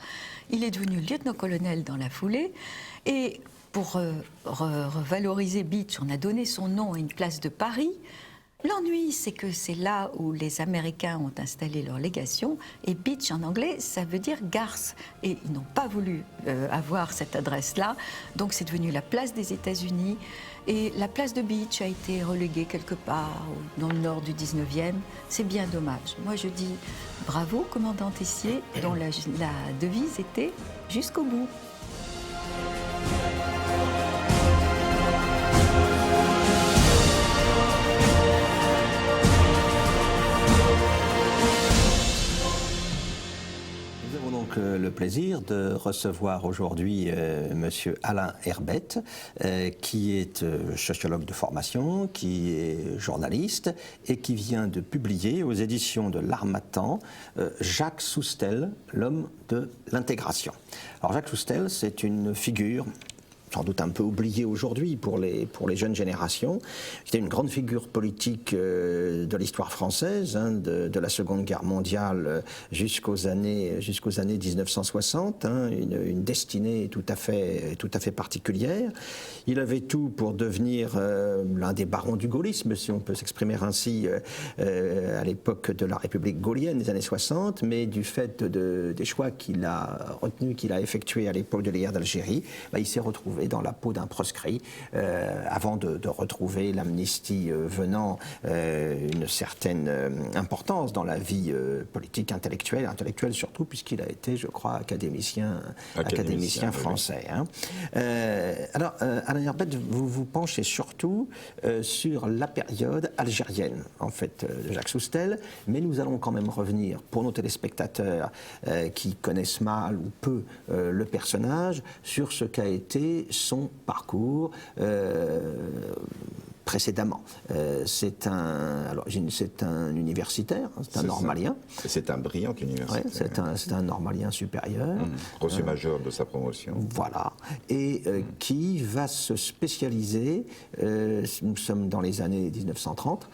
il est devenu lieutenant-colonel dans la foulée, et pour revaloriser Bitch, on a donné son nom à une place de Paris. L'ennui, c'est que c'est là où les Américains ont installé leur légation, et Bitch en anglais, ça veut dire garce, et ils n'ont pas voulu avoir cette adresse-là, donc c'est devenu la place des États-Unis. Et la place de Bitch a été reléguée quelque part dans le nord du 19e. C'est bien dommage. Moi, je dis bravo, commandant Tessier, dont la devise était « jusqu'au bout ». Le plaisir de recevoir aujourd'hui Monsieur Alain Herbette, qui est sociologue de formation, qui est journaliste et qui vient de publier aux éditions de l'Harmattan Jacques Soustelle, l'homme de l'intégration. Alors Jacques Soustelle, c'est une figure sans doute un peu oublié aujourd'hui pour les jeunes générations. C'était une grande figure politique de l'histoire française, de la Seconde Guerre mondiale jusqu'aux années 1960, une destinée tout à fait particulière. Il avait tout pour devenir l'un des barons du gaullisme, si on peut s'exprimer ainsi, à l'époque de la République gaulienne des années 60, mais du fait des choix qu'il a effectués à l'époque de la guerre d'Algérie, il s'est retrouvé aller dans la peau d'un proscrit avant de retrouver l'amnistie venant une certaine importance dans la vie politique, intellectuelle surtout, puisqu'il a été, je crois, académicien français. Hein. Alors, Alain Herbet, vous vous penchez surtout sur la période algérienne, en fait, de Jacques Soustelle, mais nous allons quand même revenir, pour nos téléspectateurs qui connaissent mal ou peu le personnage, sur ce qu'a été son parcours précédemment. C'est un universitaire, c'est un normalien. C'est un brillant universitaire. Ouais, c'est un normalien supérieur. Reçu major de sa promotion. Voilà. Et qui va se spécialiser, nous sommes dans les années 1930,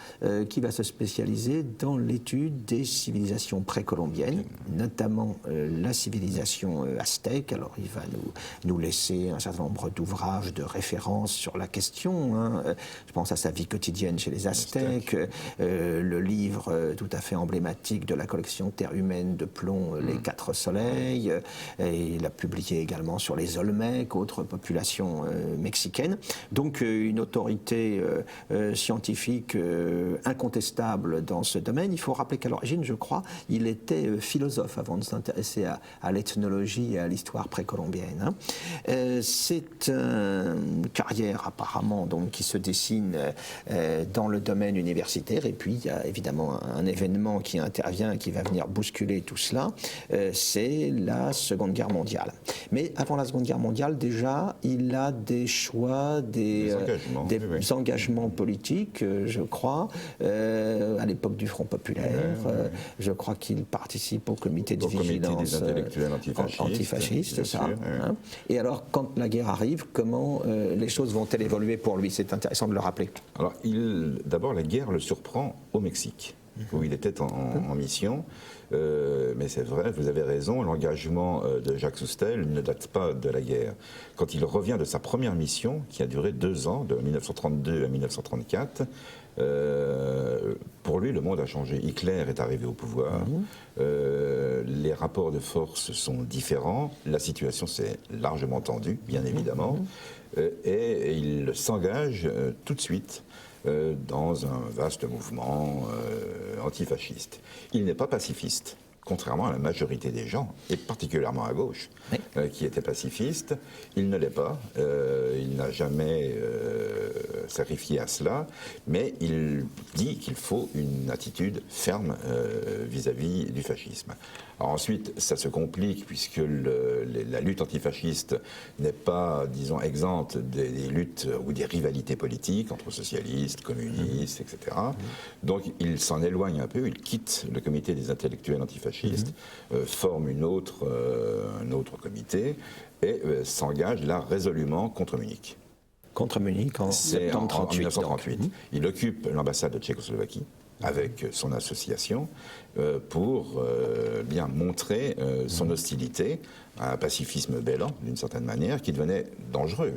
qui va se spécialiser dans l'étude des civilisations précolombiennes, notamment la civilisation aztèque. Alors il va nous laisser un certain nombre d'ouvrages de référence sur la question. Hein. Je pense à sa vie quotidienne chez les Aztèques, le livre tout à fait emblématique de la collection Terre humaine de Plomb, Les Quatre Soleils, et il a publié également sur les Olmèques, autres populations mexicaines. Donc une autorité scientifique incontestable dans ce domaine. Il faut rappeler qu'à l'origine, je crois, il était philosophe avant de s'intéresser à l'ethnologie et à l'histoire précolombienne. Hein. C'est une carrière apparemment donc, qui se dessine dans le domaine universitaire, et puis il y a évidemment un événement qui intervient, qui va venir bousculer tout cela, c'est la Seconde Guerre mondiale. Mais avant la Seconde Guerre mondiale, déjà, il a des choix, des engagements politiques, je crois, à l'époque du Front populaire. Je crois qu'il participe au comité de vigilance des intellectuels antifascistes, c'est ça. Hein. Et alors, quand la guerre arrive, comment les choses vont-elles évoluer pour lui? C'est intéressant de le rappeler. Alors, d'abord, la guerre le surprend au Mexique, où il était en mission. Mais c'est vrai, vous avez raison, l'engagement de Jacques Soustelle ne date pas de la guerre. Quand il revient de sa première mission, qui a duré 2 ans, de 1932 à 1934, pour lui, le monde a changé. Hitler est arrivé au pouvoir, les rapports de force sont différents, la situation s'est largement tendue, bien évidemment, et il s'engage tout de suite dans un vaste mouvement antifasciste. Il n'est pas pacifiste, contrairement à la majorité des gens, et particulièrement à gauche, qui étaient pacifistes. Il ne l'est pas, il n'a jamais sacrifié à cela, mais il dit qu'il faut une attitude ferme vis-à-vis du fascisme. Alors ensuite, ça se complique puisque la lutte antifasciste n'est pas, disons, exempte des luttes ou des rivalités politiques entre socialistes, communistes, etc. Donc il s'en éloigne un peu, il quitte le comité des intellectuels antifascistes, forme un autre comité et s'engage là résolument contre Munich. Contre Munich en septembre 1938. Il occupe l'ambassade de Tchécoslovaquie avec son association pour bien montrer son hostilité à un pacifisme bellant, d'une certaine manière, qui devenait dangereux.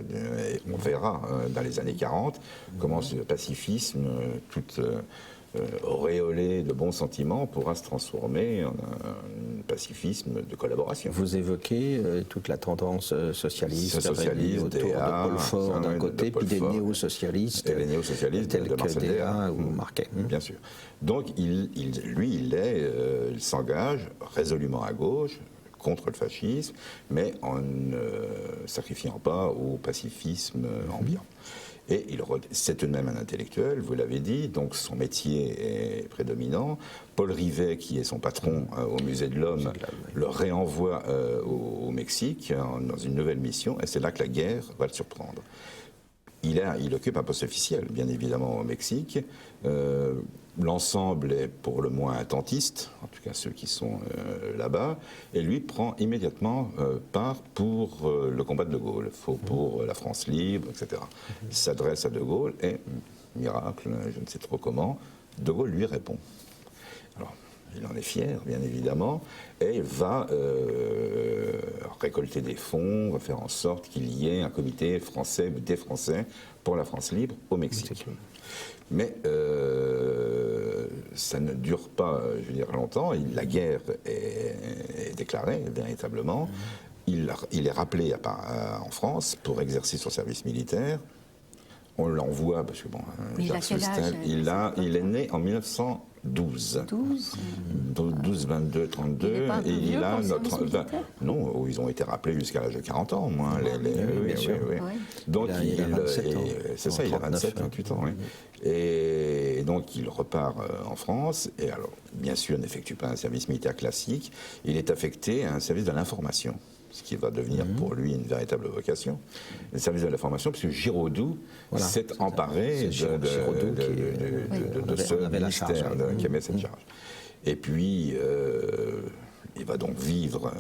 Et on verra dans les années 40 comment ce pacifisme, tout auréolé de bons sentiments, pourra se transformer en un pacifisme de collaboration. Vous évoquez toute la tendance socialiste autour de Paul Faure d'un côté, puis des néo-socialistes tels que Déa ou Marquet. Bien sûr. Donc il s'engage résolument à gauche, contre le fascisme, mais en ne sacrifiant pas au pacifisme ambiant. Et c'est tout de même un intellectuel, vous l'avez dit, donc son métier est prédominant. Paul Rivet, qui est son patron au Musée de l'Homme, le réenvoie au Mexique dans une nouvelle mission, et c'est là que la guerre va le surprendre. Il occupe un poste officiel, bien évidemment, au Mexique. L'ensemble est pour le moins attentiste, en tout cas ceux qui sont là-bas, et lui prend immédiatement part pour le combat de De Gaulle, pour la France libre, etc. Il s'adresse à De Gaulle et, miracle, je ne sais trop comment, De Gaulle lui répond. Alors, il en est fier, bien évidemment, et va récolter des fonds, va faire en sorte qu'il y ait un comité français, des Français, pour la France libre au Mexique. Mais ça ne dure pas, je veux dire, longtemps. La guerre est déclarée, véritablement. il est rappelé en France pour exercer son service militaire. On l'envoie, parce que bon, Jacques Soustelle, il est né en 1912. 12, 22, 32. Il est pas un peu vieux pour le service militaire ? Non, ils ont été rappelés jusqu'à l'âge de 40 ans, au moins. Oui, bien sûr. Oui. Oui. Donc, il a 27 ans. C'est ça, il a 27, 28 ans. Oui. Et donc, il repart en France. Et alors, bien sûr, n'effectue pas un service militaire classique. Il est affecté à un service de l'information, ce qui va devenir pour lui une véritable vocation, le service de l'information, puisque Giraudoux s'est emparé de ce ministère qui avait cette charge. Et puis, il va donc vivre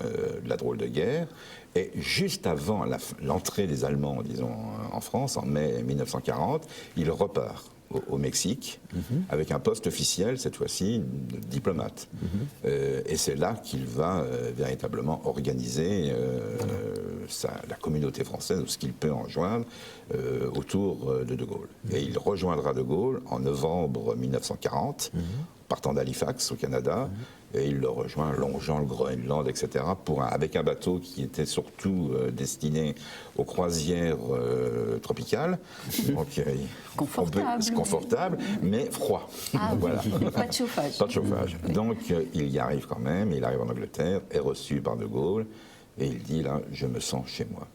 la drôle de guerre, et juste avant l'entrée des Allemands, disons, en France, en mai 1940, il repart au Mexique, avec un poste officiel, cette fois-ci, de diplomate. Et c'est là qu'il va véritablement organiser la communauté française, ou ce qu'il peut en joindre, autour de De Gaulle. Et il rejoindra De Gaulle en novembre 1940, partant d'Halifax, au Canada, et il le rejoint longeant le Groenland, etc., avec un bateau qui était surtout destiné aux croisières tropicales. Donc, confortable, mais froid. Voilà. Pas de chauffage. Pas de chauffage. Donc, il y arrive quand même, il arrive en Angleterre, est reçu par De Gaulle, et il dit, là, je me sens chez moi.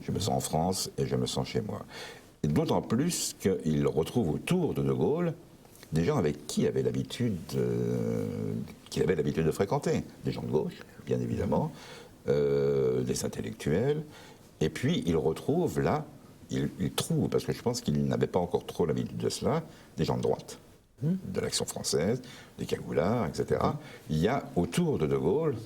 Je me sens en France, et je me sens chez moi. Et d'autant plus qu'il retrouve autour de Gaulle des gens avec qui il avait l'habitude de fréquenter, des gens de gauche, bien évidemment, des intellectuels, et puis il retrouve là, il trouve, parce que je pense qu'il n'avait pas encore trop l'habitude de cela, des gens de droite, de l'Action française, des cagoulards, etc. Il y a autour de Gaulle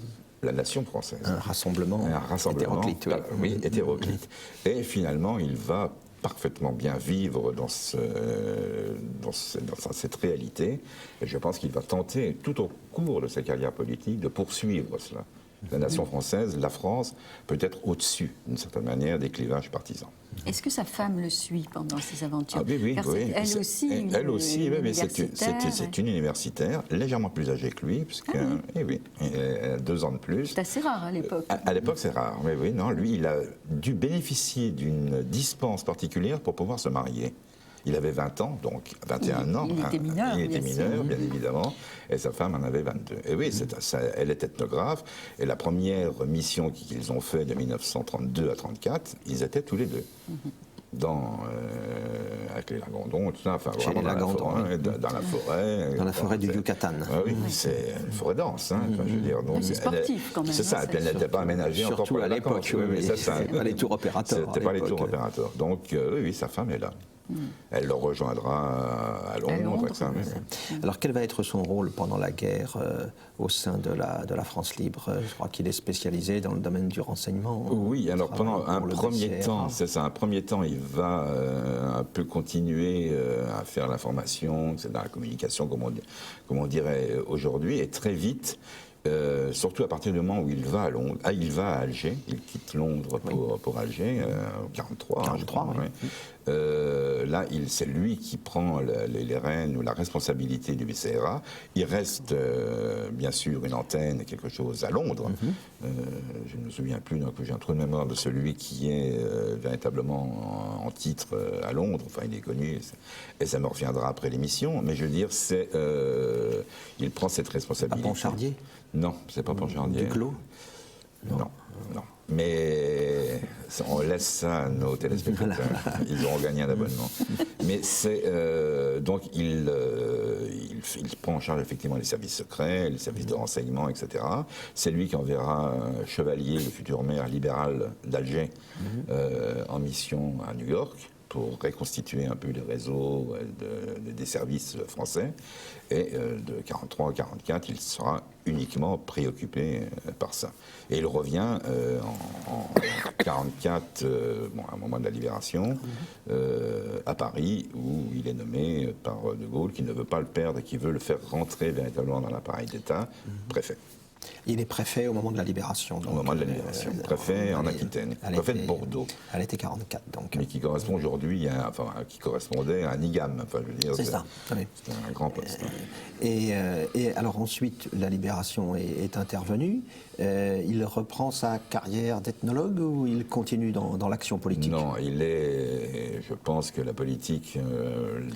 la nation française. Un rassemblement hétéroclite. Oui, hétéroclite. Et finalement, il va parfaitement bien vivre dans cette réalité. Et je pense qu'il va tenter, tout au cours de sa carrière politique, de poursuivre cela. La nation française, la France, peut être au-dessus, d'une certaine manière, des clivages partisans. Est-ce que sa femme le suit pendant ses aventures? Oui. Car oui. Elle aussi, mais c'est une universitaire, légèrement plus âgée que lui, puisque, elle a 2 ans de plus. C'est assez rare à l'époque. À l'époque, c'est rare. Mais oui, non, lui, il a dû bénéficier d'une dispense particulière pour pouvoir se marier. Il avait 20 ans, donc 21 ans. Il était mineur. Il était mineur, bien évidemment, et sa femme en avait 22. Et oui, elle est ethnographe, et la première mission qu'ils ont faite de 1932 à 1934, ils étaient tous les deux. Avec les Lagandons, tout ça, enfin, chez les Lagandons, dans la forêt. Dans la forêt du Yucatan. Oui, c'est une forêt dense, je veux dire. C'est sportif quand même. C'est ça, elle n'était pas aménagée encore pour à l'époque. C'était pas les tours opérateurs. C'était pas les tours opérateurs. Donc, oui, sa femme est là. Elle le rejoindra à Londres. Alors, quel va être son rôle pendant la guerre au sein de la France libre? Je crois qu'il est spécialisé dans le domaine du renseignement. Oui, alors pendant un premier temps, c'est ça, un premier temps, il va un peu continuer à faire l'information, c'est dans la communication, comme on dirait aujourd'hui, et très vite. Surtout à partir du moment où il va à Londres, il va à Alger, il quitte Londres pour Alger, en 1943. Là, c'est lui qui prend les rênes ou la responsabilité du BCRA. Il reste, bien sûr, une antenne, quelque chose à Londres. Je ne me souviens plus, donc j'ai un trou de mémoire de celui qui est véritablement en titre à Londres. Enfin, il est connu, et ça me reviendra après l'émission. Mais je veux dire, il prend cette responsabilité. Pas Ponchardier? Non, c'est pas Ponchardier. Duclos? Non. Mais on laisse ça à nos téléspectateurs. Ils auront gagné un abonnement. Mais donc il prend en charge effectivement les services secrets, les services de renseignement, etc. C'est lui qui enverra Chevalier, le futur maire libéral d'Alger, en mission à New York, pour reconstituer un peu les réseaux des services français. Et de 1943 à 1944, il sera uniquement préoccupé par ça. Et il revient en 1944, à un moment de la libération, à Paris, où il est nommé par De Gaulle, qui ne veut pas le perdre et qui veut le faire rentrer véritablement dans l'appareil d'État, préfet. Il est préfet au moment de la libération. Au moment de la libération. Préfet en Aquitaine. Préfet de Bordeaux. À l'été 44, donc. Mais qui correspond aujourd'hui qui correspondait à un IGAM. Enfin, je veux dire, C'est ça. Oui. C'est un grand poste. Et alors ensuite, la libération est intervenue. Il reprend sa carrière d'ethnologue ou il continue dans l'action politique? Non, je pense que la politique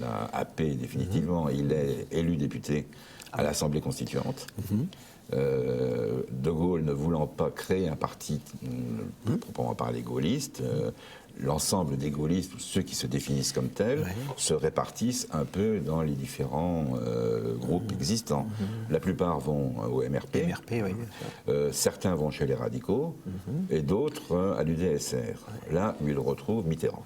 l'a happé définitivement. Il est élu député à l'Assemblée constituante. De Gaulle ne voulant pas créer un parti proprement parler gaulliste, l'ensemble des gaullistes, ceux qui se définissent comme tels, se répartissent un peu dans les différents groupes existants. La plupart vont au MRP, certains vont chez les radicaux, et d'autres à l'UDSR, là où ils retrouvent Mitterrand.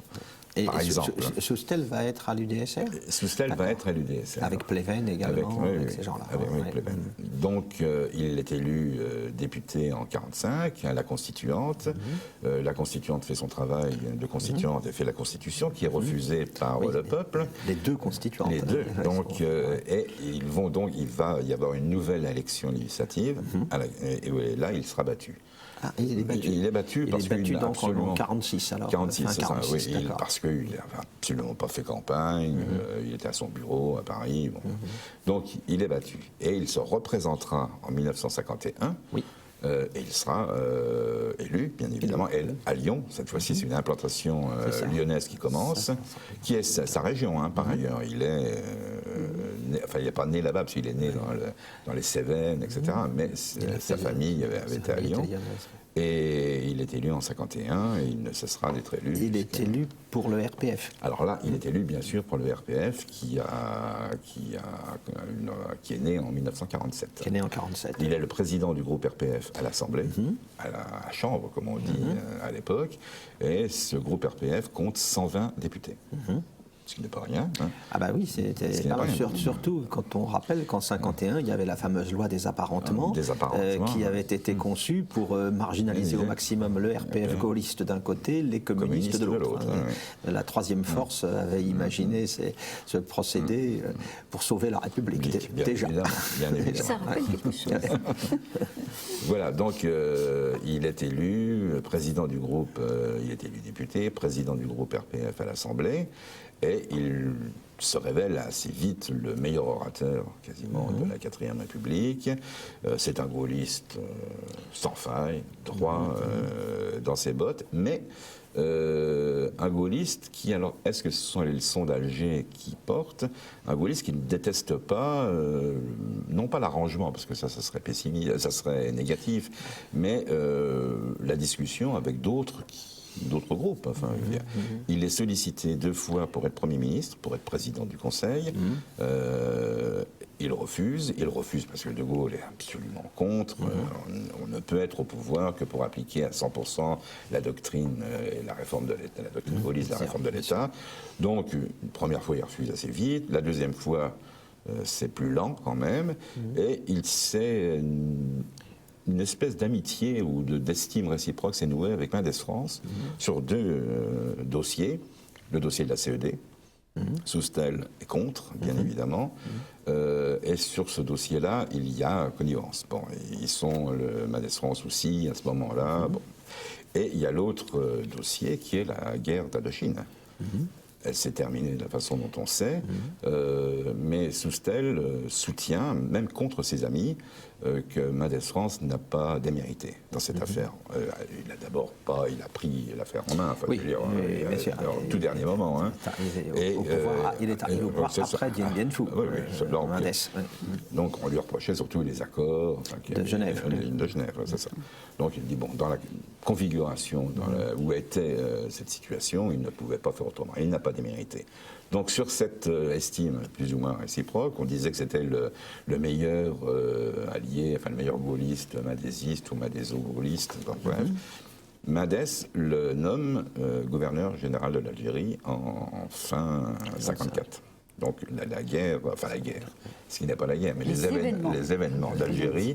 Et par exemple. Soustelle va être à l'UDSR? Soustelle va être à l'UDSR. Avec Pleven également, avec ces gens-là. Avec Pleven. Donc, il est élu député en 1945 à la Constituante. La Constituante fait son travail de constituante et fait la Constitution qui est refusée par le peuple. Les deux constituantes. Les deux. Donc, et il va y avoir une nouvelle élection législative. Et là, il sera battu. Ah, il est battu. Il est battu parce qu'il donc en 1946 alors. 46, c'est ça, oui, d'accord. parce qu'il n'avait absolument pas fait campagne, il était à son bureau à Paris. Bon. Donc il est battu. Et il se représentera en 1951. Oui. Et il sera élu, bien évidemment, à Lyon. Cette fois-ci, c'est une implantation lyonnaise qui commence, qui est sa région, par ailleurs. Il est, il n'est pas né là-bas, parce qu'il est né dans les Cévennes, etc. Mais sa famille avait été à Lyon. Et il est élu en 51 et il ne cessera d'être élu. Il est élu pour le RPF. Alors là, il est élu bien sûr pour le RPF qui est né en 1947. Qui est né en 1947. Il est le président du groupe RPF à l'Assemblée, à la Chambre comme on dit à l'époque, et ce groupe RPF compte 120 députés. Ce qui n'est pas rien. Ah bah oui, surtout quand on rappelle qu'en 51, il y avait la fameuse loi des apparentements, qui avait été conçue pour marginaliser au maximum le RPF gaulliste d'un côté, les communistes de l'autre. La troisième force avait imaginé ce procédé pour sauver la République, déjà. Bien évidemment. Ça rappelle quelque chose. Voilà, donc il est élu président du groupe, il est élu député, président du groupe RPF à l'Assemblée. Et il se révèle assez vite le meilleur orateur quasiment de la 4e République. C'est un gaulliste sans faille, droit dans ses bottes, mais un gaulliste qui, alors, est-ce que ce sont les leçons d'Alger qui portent, un gaulliste qui ne déteste pas, non pas l'arrangement, parce que ça serait pessimiste, ça serait négatif, mais la discussion avec d'autres groupes. Enfin, je veux dire. Il est sollicité 2 fois pour être Premier ministre, pour être président du Conseil. Il refuse parce que De Gaulle est absolument contre. On ne peut être au pouvoir que pour appliquer à 100% la doctrine et la réforme de l'État, la doctrine gaulliste, la réforme de l'État. Donc, une première fois, il refuse assez vite. La deuxième fois, c'est plus lent quand même. Et il s'est... Une espèce d'amitié ou d'estime réciproque s'est nouée avec Mendès France sur 2 dossiers. Le dossier de la CED, Soustelle est contre, bien évidemment, et sur ce dossier-là, il y a connivence. Bon, ils sont le Mendès France aussi à ce moment-là. Bon. Et il y a l'autre dossier qui est la guerre d'Indochine. Elle s'est terminée de la façon dont on sait, mais Soustelle soutient, même contre ses amis, que Mendès France n'a pas démérité dans cette affaire. Il a d'abord pas, il a pris l'affaire en main, enfin, au tout dernier moment. Il est arrivé au pouvoir après Dien Bien Phu, Mendès. Donc on lui reprochait surtout les accords de Genève. C'est ça. Donc il dit, bon, dans la configuration où était cette situation, il ne pouvait pas faire autrement. Il n'a pas démérité. Donc sur cette estime plus ou moins réciproque, on disait que c'était le meilleur allié, enfin le meilleur gaulliste, madésiste ou madéso-gaulliste. Bref. Mendès le nomme gouverneur général de l'Algérie en fin 54. Donc la guerre, ce qui n'est pas la guerre, mais les événements d'Algérie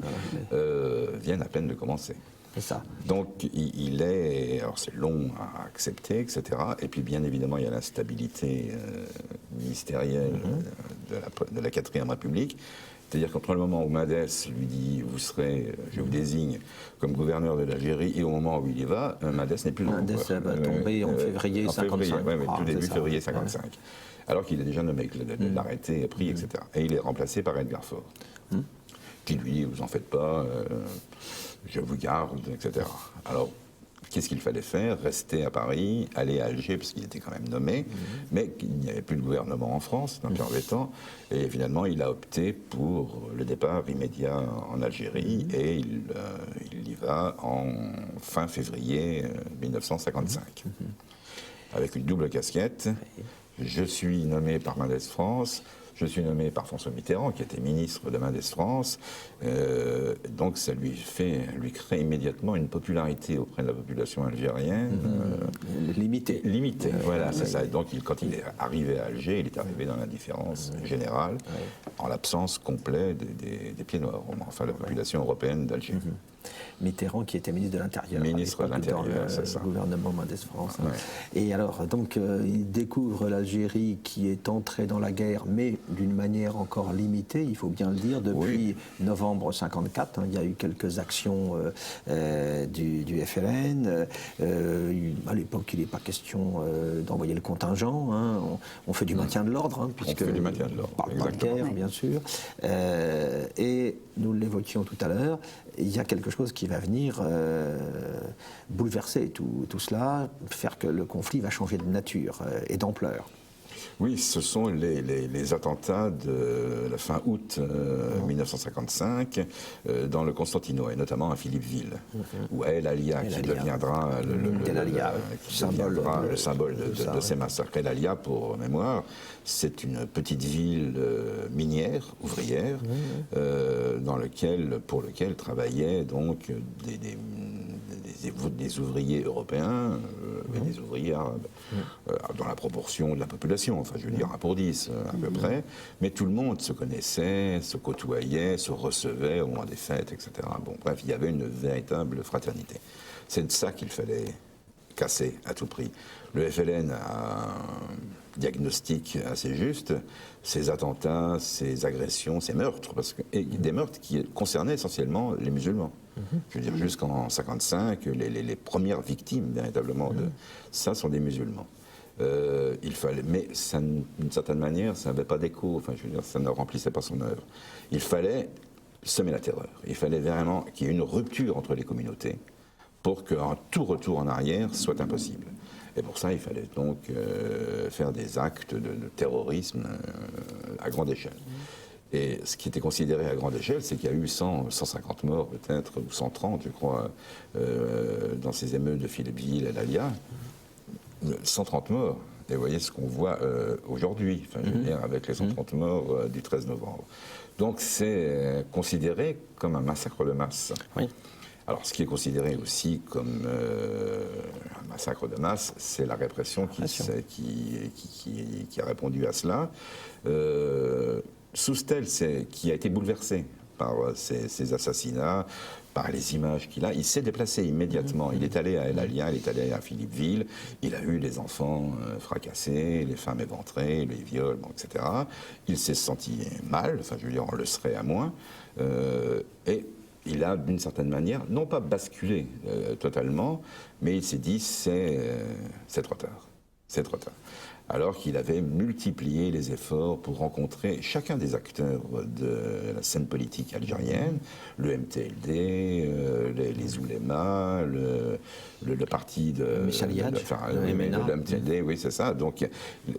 viennent à peine de commencer. C'est ça. Donc il est, alors c'est long à accepter, etc. Et puis bien évidemment il y a l'instabilité ministérielle de la 4e République. C'est-à-dire qu'entre le moment où Madès lui dit « je vous désigne comme gouverneur de l'Algérie » et au moment où il y va, Madès n'est plus le Madès va tomber en février 55. Tout début février 55. Alors qu'il est déjà nommé, l'arrêté est pris, etc. Et il est remplacé par Edgar Faure, qui lui dit « vous en faites pas, je vous garde », etc. Alors, qu'est-ce qu'il fallait faire? Rester à Paris, aller à Alger, parce qu'il était quand même nommé, mais il n'y avait plus de gouvernement en France, dans le temps. Et finalement, il a opté pour le départ immédiat en Algérie, et il y va en fin février 1955. Avec une double casquette. Je suis nommé par Mendès France. Je suis nommé par François Mitterrand, qui était ministre de Mendès France. Donc ça lui crée immédiatement une popularité auprès de la population algérienne. Limitée. Limitée, voilà, c'est ça. Et donc quand il est arrivé à Alger, il est arrivé dans l'indifférence générale, en l'absence complète des pieds noirs, enfin la population européenne d'Alger. Mitterrand qui était ministre de l'Intérieur. Ministre de l'Intérieur, c'est ça. Gouvernement Mendès France. Et alors, donc, il découvre l'Algérie qui est entrée dans la guerre, mais d'une manière encore limitée, il faut bien le dire, depuis novembre 54. Il y a eu quelques actions du FLN. À l'époque, il n'est pas question d'envoyer le contingent. On fait du maintien de l'ordre, puisque on fait du maintien de l'ordre. On parle pas de guerre, bien sûr. Et nous l'évoquions tout à l'heure, il y a quelque chose qui va venir bouleverser tout cela, faire que le conflit va changer de nature et d'ampleur. Oui, ce sont les attentats de la fin août 1955 dans le Constantinois, et notamment à Philippeville, où El Alia, qui deviendra le symbole de ces massacres. El Alia, pour mémoire, c'est une petite ville minière, ouvrière, pour lequel travaillaient donc des ouvriers européens et des ouvriers arabes, dans la proportion de la population, enfin je veux dire 1 pour 10 à peu près, mais tout le monde se connaissait, se côtoyait, se recevait au moment des fêtes, etc. Bon, bref, il y avait une véritable fraternité. C'est de ça qu'il fallait casser à tout prix. Le FLN a un diagnostic assez juste, ces attentats, ces agressions, ces meurtres, et des meurtres qui concernaient essentiellement les musulmans. Je veux dire, jusqu'en 1955, les premières victimes, véritablement, de ça sont des musulmans. Mais d'une certaine manière, ça n'avait pas d'écho, enfin, je veux dire, ça ne remplissait pas son œuvre. Il fallait semer la terreur. Il fallait vraiment qu'il y ait une rupture entre les communautés pour qu'un tout retour en arrière soit impossible. Et pour ça, il fallait donc faire des actes de terrorisme à grande échelle. Et ce qui était considéré à grande échelle, c'est qu'il y a eu 150 morts peut-être, ou 130 je crois, dans ces émeutes de Philippeville et d'Alia. 130 morts. Et vous voyez ce qu'on voit aujourd'hui, enfin, je veux dire, avec les 130 morts du 13 novembre. Donc c'est considéré comme un massacre de masse. Oui. Alors, ce qui est considéré aussi comme un massacre de masse, c'est la répression qui a répondu à cela. Soustelle, qui a été bouleversé par ces assassinats, par les images qu'il a, il s'est déplacé immédiatement. Il est allé à El Alia, il est allé à Philippeville, il a vu les enfants fracassés, les femmes éventrées, les viols, bon, etc. Il s'est senti mal, enfin je veux dire, on le serait à moins, et il a d'une certaine manière, non pas basculé totalement, mais il s'est dit c'est trop tard, c'est trop tard. Alors qu'il avait multiplié les efforts pour rencontrer chacun des acteurs de la scène politique algérienne, le MTLD, les oulémas, le parti de le MTLD, oui c'est ça. Donc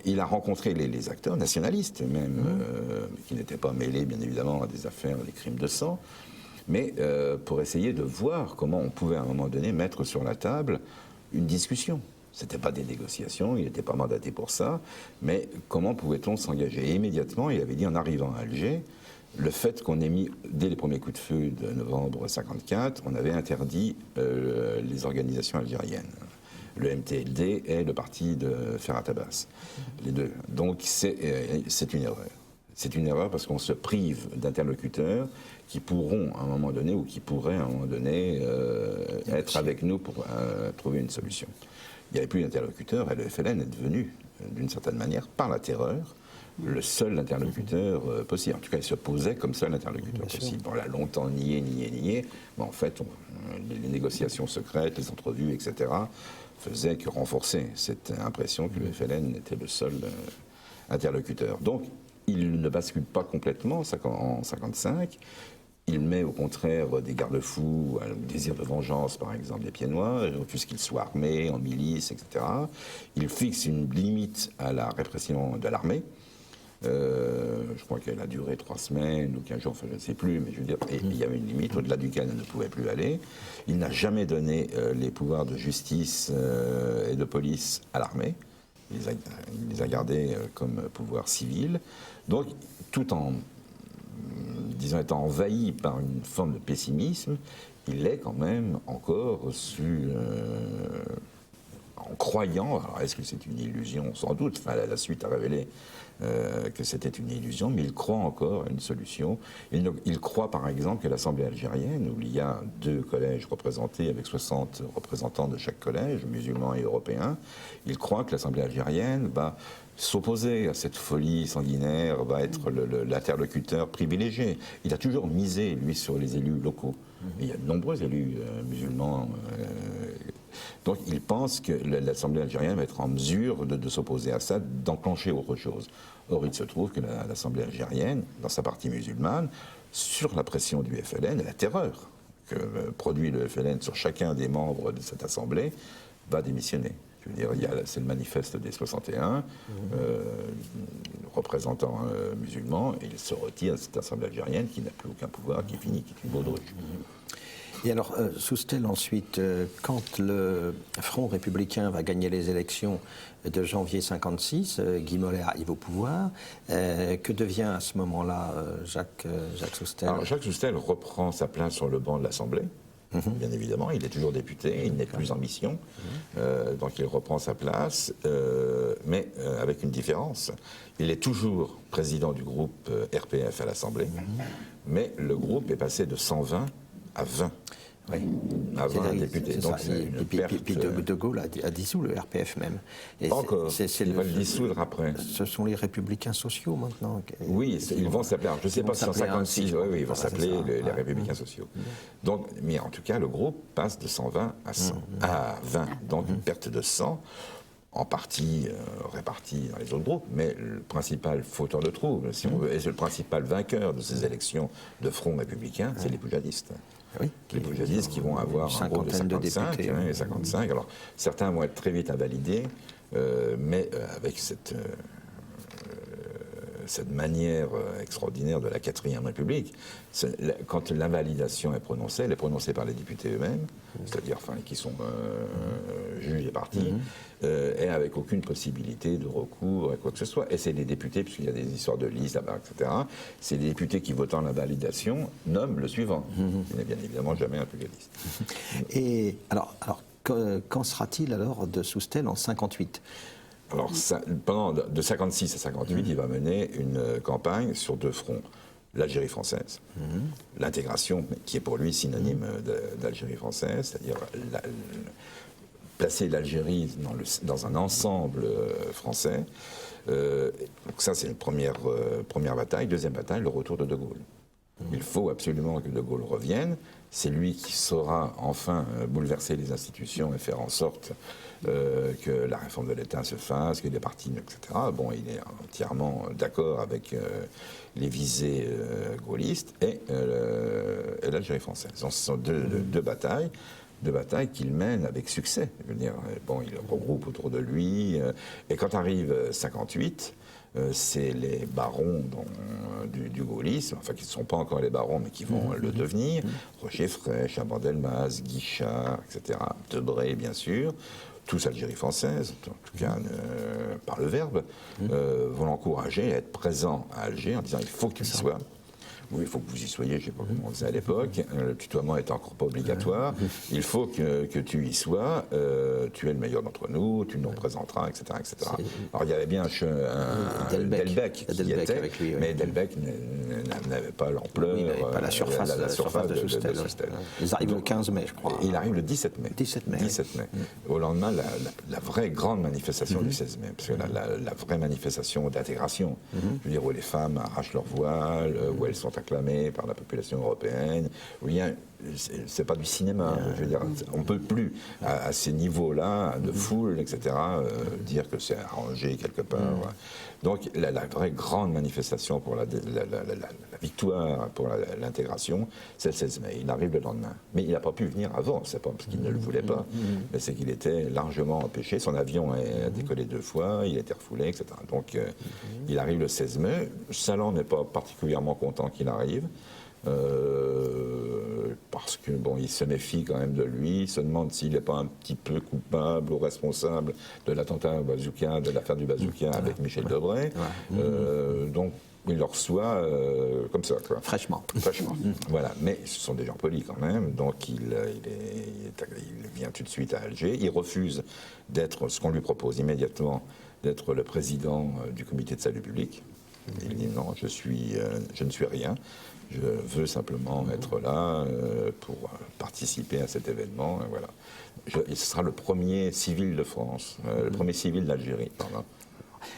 il a rencontré les acteurs nationalistes même, qui n'étaient pas mêlés bien évidemment à des affaires, des crimes de sang, mais pour essayer de voir comment on pouvait à un moment donné mettre sur la table une discussion. Ce n'était pas des négociations, il n'était pas mandaté pour ça, mais comment pouvait-on s'engager? Et immédiatement, il avait dit en arrivant à Alger, le fait qu'on ait mis, dès les premiers coups de feu de novembre 1954, on avait interdit les organisations algériennes, le MTLD et le parti de Ferhat Abbas, les deux. Donc c'est une erreur. C'est une erreur parce qu'on se prive d'interlocuteurs qui pourront à un moment donné, ou qui pourraient à un moment donné être avec nous pour trouver une solution. Il n'y avait plus d'interlocuteurs et le FLN est devenu, d'une certaine manière, par la terreur, le seul interlocuteur possible. En tout cas, il se posait comme seul interlocuteur possible. On l'a longtemps nié. Mais en fait, les négociations secrètes, les entrevues, etc., faisaient que renforcer cette impression que le FLN était le seul interlocuteur. Donc, il ne bascule pas complètement en 1955. Il met au contraire des garde-fous, un désir de vengeance, par exemple, des Pieds-Noirs, tout ce qu'il soit armé, en milice, etc. Il fixe une limite à la répression de l'armée. Je crois qu'elle a duré 3 semaines ou 15 jours, enfin je ne sais plus, mais je veux dire, il y avait une limite au-delà duquel elle ne pouvait plus aller. Il n'a jamais donné les pouvoirs de justice et de police à l'armée. Il les a gardés comme pouvoir civil. Donc, tout en disons, étant envahi par une forme de pessimisme, il est quand même encore en croyant, alors est-ce que c'est une illusion? Sans doute, enfin, la suite a révélé que c'était une illusion, mais il croit encore à une solution. Il croit par exemple que l'Assemblée algérienne, où il y a 2 collèges représentés avec 60 représentants de chaque collège, musulmans et européens, il croit que l'Assemblée algérienne va s'opposer à cette folie sanguinaire, va être l'interlocuteur privilégié. Il a toujours misé, lui, sur les élus locaux. Et il y a de nombreux élus musulmans. Donc il pense que l'Assemblée algérienne va être en mesure de s'opposer à ça, d'enclencher autre chose. Or, il se trouve que l'Assemblée algérienne, dans sa partie musulmane, sur la pression du FLN et la terreur que produit le FLN sur chacun des membres de cette Assemblée, va démissionner. Je veux dire, c'est le manifeste des 61, représentant musulmans, et il se retire de cette Assemblée algérienne qui n'a plus aucun pouvoir, qui est finie, qui est une baudruche. Et alors, Soustelle, ensuite, quand le Front républicain va gagner les élections de janvier 1956, Guy Mollet arrive au pouvoir, que devient à ce moment-là Jacques Soustelle? Alors, Jacques Soustelle reprend sa place sur le banc de l'Assemblée. Bien évidemment, il est toujours député, il n'est plus en mission, donc il reprend sa place, mais avec une différence. Il est toujours président du groupe RPF à l'Assemblée, mais le groupe est passé de 120 à 20. Oui. À 20 députés. Donc c'est une perte. Puis De Gaulle a dissous le RPF même. Et encore, il va le dissoudre après. Ce sont les républicains sociaux maintenant. Oui, ils vont s'appeler, je ne sais pas si en 1956, oui, ils vont s'appeler les républicains sociaux. Donc, mais en tout cas, le groupe passe de 120 à 20. Donc une perte de 100, en partie répartie dans les autres groupes, mais le principal fauteur de troubles, si on veut, et le principal vainqueur de ces élections de front républicain, c'est les poujadistes. Oui. Les poujadistes qui vont avoir un groupe de 55, députés, 55. Alors, certains vont être très vite invalidés, mais avec cette manière extraordinaire de la 4e République, quand l'invalidation est prononcée, elle est prononcée par les députés eux-mêmes, c'est-à-dire qui sont juges et partis, et avec aucune possibilité de recours à quoi que ce soit. Et c'est les députés, puisqu'il y a des histoires de liste là-bas, etc., c'est les députés qui, votant l'invalidation, nomment le suivant, qui n'est bien évidemment jamais un pujadiste. Et alors qu'en sera-t-il alors de Soustelle en 1958 ? Alors, de 56 à 58, il va mener une campagne sur 2 fronts. L'Algérie française, l'intégration, qui est pour lui synonyme d'Algérie française, c'est-à-dire placer l'Algérie dans un ensemble français. Donc ça, c'est une première bataille. Deuxième bataille, le retour de Gaulle. Il faut absolument que De Gaulle revienne. C'est lui qui saura enfin bouleverser les institutions et faire en sorte que la réforme de l'État se fasse, que les partis, etc. Bon, il est entièrement d'accord avec les visées gaullistes et l'Algérie française. Ce sont deux batailles qu'il mène avec succès. Je veux dire, bon, il regroupe autour de lui. Et quand arrive 58, c'est les barons du gaullisme, enfin qui ne sont pas encore les barons, mais qui vont le devenir. Roger Frêche, Abdelmaz, Guichard, etc. Debré, bien sûr. Tous Algérie française, en tout cas par le verbe, vont l'encourager à être présent à Alger en disant il faut qu'il y soit. oui, il faut que vous y soyez, je ne sais pas comment on faisait à l'époque, le tutoiement n'était encore pas obligatoire, il faut que tu y sois, tu es le meilleur d'entre nous, tu nous représenteras, etc. etc. Alors il y avait bien un Delbecq qui y était, avec lui, mais Delbecq n'avait pas l'ampleur, il n'avait pas la surface de Soustelle. Ils arrivent le 15 mai, je crois. Il arrive le 17 mai. 17 mai. 17 mai. Au lendemain, la vraie grande manifestation du 16 mai, parce que la vraie manifestation d'intégration, je veux dire, où les femmes arrachent leur voile, où elles sont acclamées par la population européenne, où il y a, c'est pas du cinéma, je veux dire, on ne peut plus, à ces niveaux-là, de foule, etc., dire que c'est arrangé quelque part. Voilà. Donc, la vraie grande manifestation pour la victoire, pour l'intégration, c'est le 16 mai. Il arrive le lendemain. Mais il n'a pas pu venir avant, c'est pas parce qu'il ne le voulait pas, mais c'est qu'il était largement empêché. Son avion a décollé 2 fois, il a été refoulé, etc. Donc, il arrive le 16 mai. Salon n'est pas particulièrement content qu'il arrive. Parce que bon, il se méfie quand même de lui, il se demande s'il n'est pas un petit peu coupable ou responsable de l'attentat au bazooka, de l'affaire du bazooka avec Michel Debré. Donc il le reçoit comme ça, quoi. Fraîchement. Voilà, mais ce sont des gens polis quand même, donc il vient tout de suite à Alger, il refuse d'être, ce qu'on lui propose immédiatement, d'être le président du comité de salut public. Il dit non, je ne suis rien. Je veux simplement être là pour participer à cet événement. Voilà. Ce sera le premier civil de France, le premier civil d'Algérie. Pardon.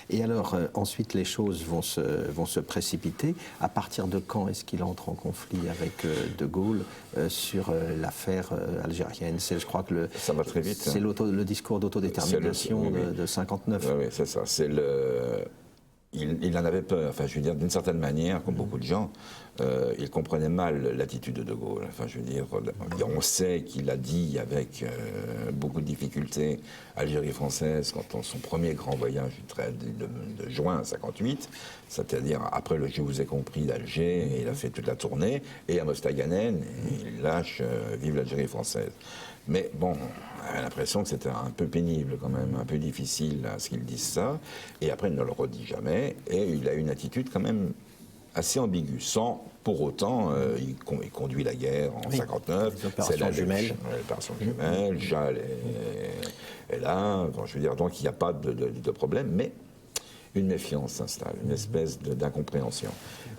Et alors, ensuite, les choses vont se précipiter. À partir de quand est-ce qu'il entre en conflit avec De Gaulle sur l'affaire algérienne? Je crois que ça va très vite. C'est le discours d'autodétermination de 59. Oui, c'est ça. Il en avait peur. Enfin, je veux dire, d'une certaine manière, comme beaucoup de gens, il comprenait mal l'attitude de De Gaulle. Enfin, je veux dire, on sait qu'il a dit avec beaucoup de difficultés Algérie française quand son premier grand voyage de juin 58, c'est-à-dire après le Je vous ai compris d'Alger, il a fait toute la tournée, et à Mostaganem, il lâche Vive l'Algérie française. Mais bon, on a l'impression que c'était un peu pénible quand même, un peu difficile à ce qu'il dise ça. Et après, il ne le redit jamais. Et il a une attitude quand même assez ambiguë, sans pour autant, il conduit la guerre en 59. L'opération jumelle. L'opération jumelle, Jal est là. Bon, je veux dire, donc il n'y a pas de problème, mais une méfiance s'installe, une espèce d'incompréhension.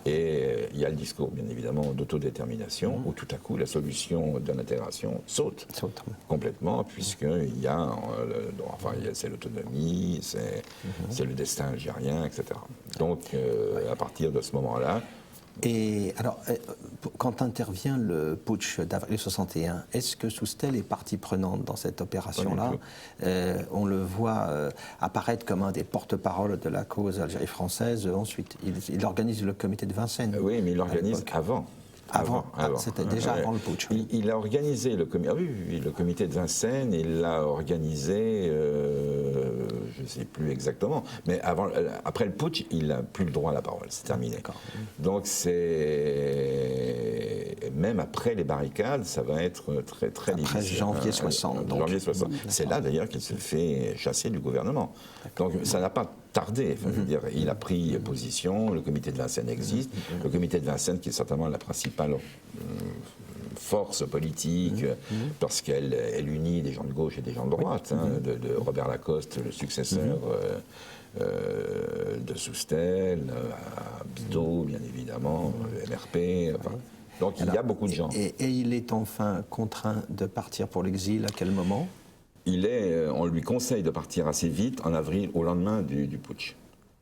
Et il y a le discours, bien évidemment, d'autodétermination, où tout à coup, la solution de l'intégration saute complètement, puisqu'il y a, c'est l'autonomie, c'est le destin algérien, etc. Donc, à partir de ce moment-là... Et alors, quand intervient le putsch d'avril 61, est-ce que Soustelle est partie prenante dans cette opération-là? On le voit apparaître comme un des porte-paroles de la cause Algérie française. Ensuite, il organise le comité de Vincennes. Oui, mais il l'organise avant. Avant. C'était déjà avant le putsch. Il a organisé le comité de Vincennes, il l'a organisé, je ne sais plus exactement, mais après le putsch, il n'a plus le droit à la parole, c'est terminé. Donc même après les barricades, ça va être très, très difficile. Après janvier 60. Janvier 60. C'est là d'ailleurs qu'il se fait chasser du gouvernement. Donc ça n'a pas tardé. Enfin, je veux dire, il a pris position, le comité de Vincennes existe. Le comité de Vincennes, qui est certainement la principale force politique, parce qu'elle unit des gens de gauche et des gens de droite, de Robert Lacoste, le successeur de Soustelle, à Bidault, bien évidemment, MRP. Enfin, donc il y a beaucoup de gens. Et il est enfin contraint de partir pour l'exil à quel moment? On lui conseille de partir assez vite en avril, au lendemain du putsch.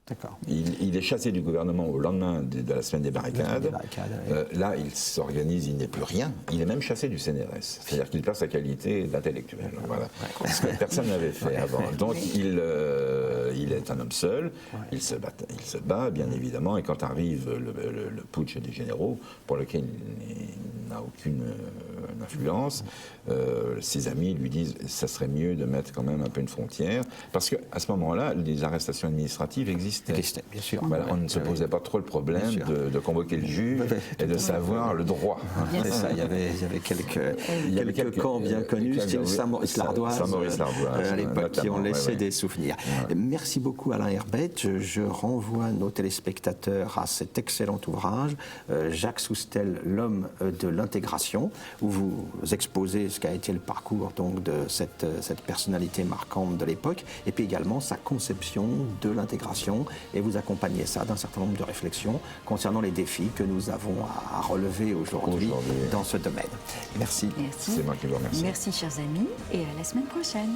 D'accord. Il est chassé du gouvernement au lendemain de la semaine des barricades. Là, il s'organise, il n'est plus rien. Il est même chassé du CNRS. C'est-à-dire qu'il perd sa qualité d'intellectuel. Voilà. Ce que personne n'avait fait avant. Donc, il est un homme seul. Il se bat, bien évidemment. Et quand arrive le putsch des généraux, pour lequel il n'a aucune influence, ses amis lui disent ça serait mieux de mettre quand même un peu une frontière. Parce qu'à ce moment-là, les arrestations administratives existaient. existait. Bien sûr. Voilà, on ne se posait pas trop le problème de convoquer le juge et de savoir le droit. C'est ça, il y avait quelques camps bien connus, style Saint-Maurice l'Ardoise, à l'époque, qui ont laissé des souvenirs. Ouais. Merci beaucoup Alain Herbette. Je renvoie nos téléspectateurs à cet excellent ouvrage, Jacques Soustelle, l'homme de l'intégration, où vous exposez ce qu'a été le parcours donc, de cette personnalité marquante de l'époque, et puis également sa conception de l'intégration, et vous accompagnez ça d'un certain nombre de réflexions concernant les défis que nous avons à relever aujourd'hui dans ce domaine. Merci. Merci. C'est moi qui vous remercie. Merci chers amis, et à la semaine prochaine.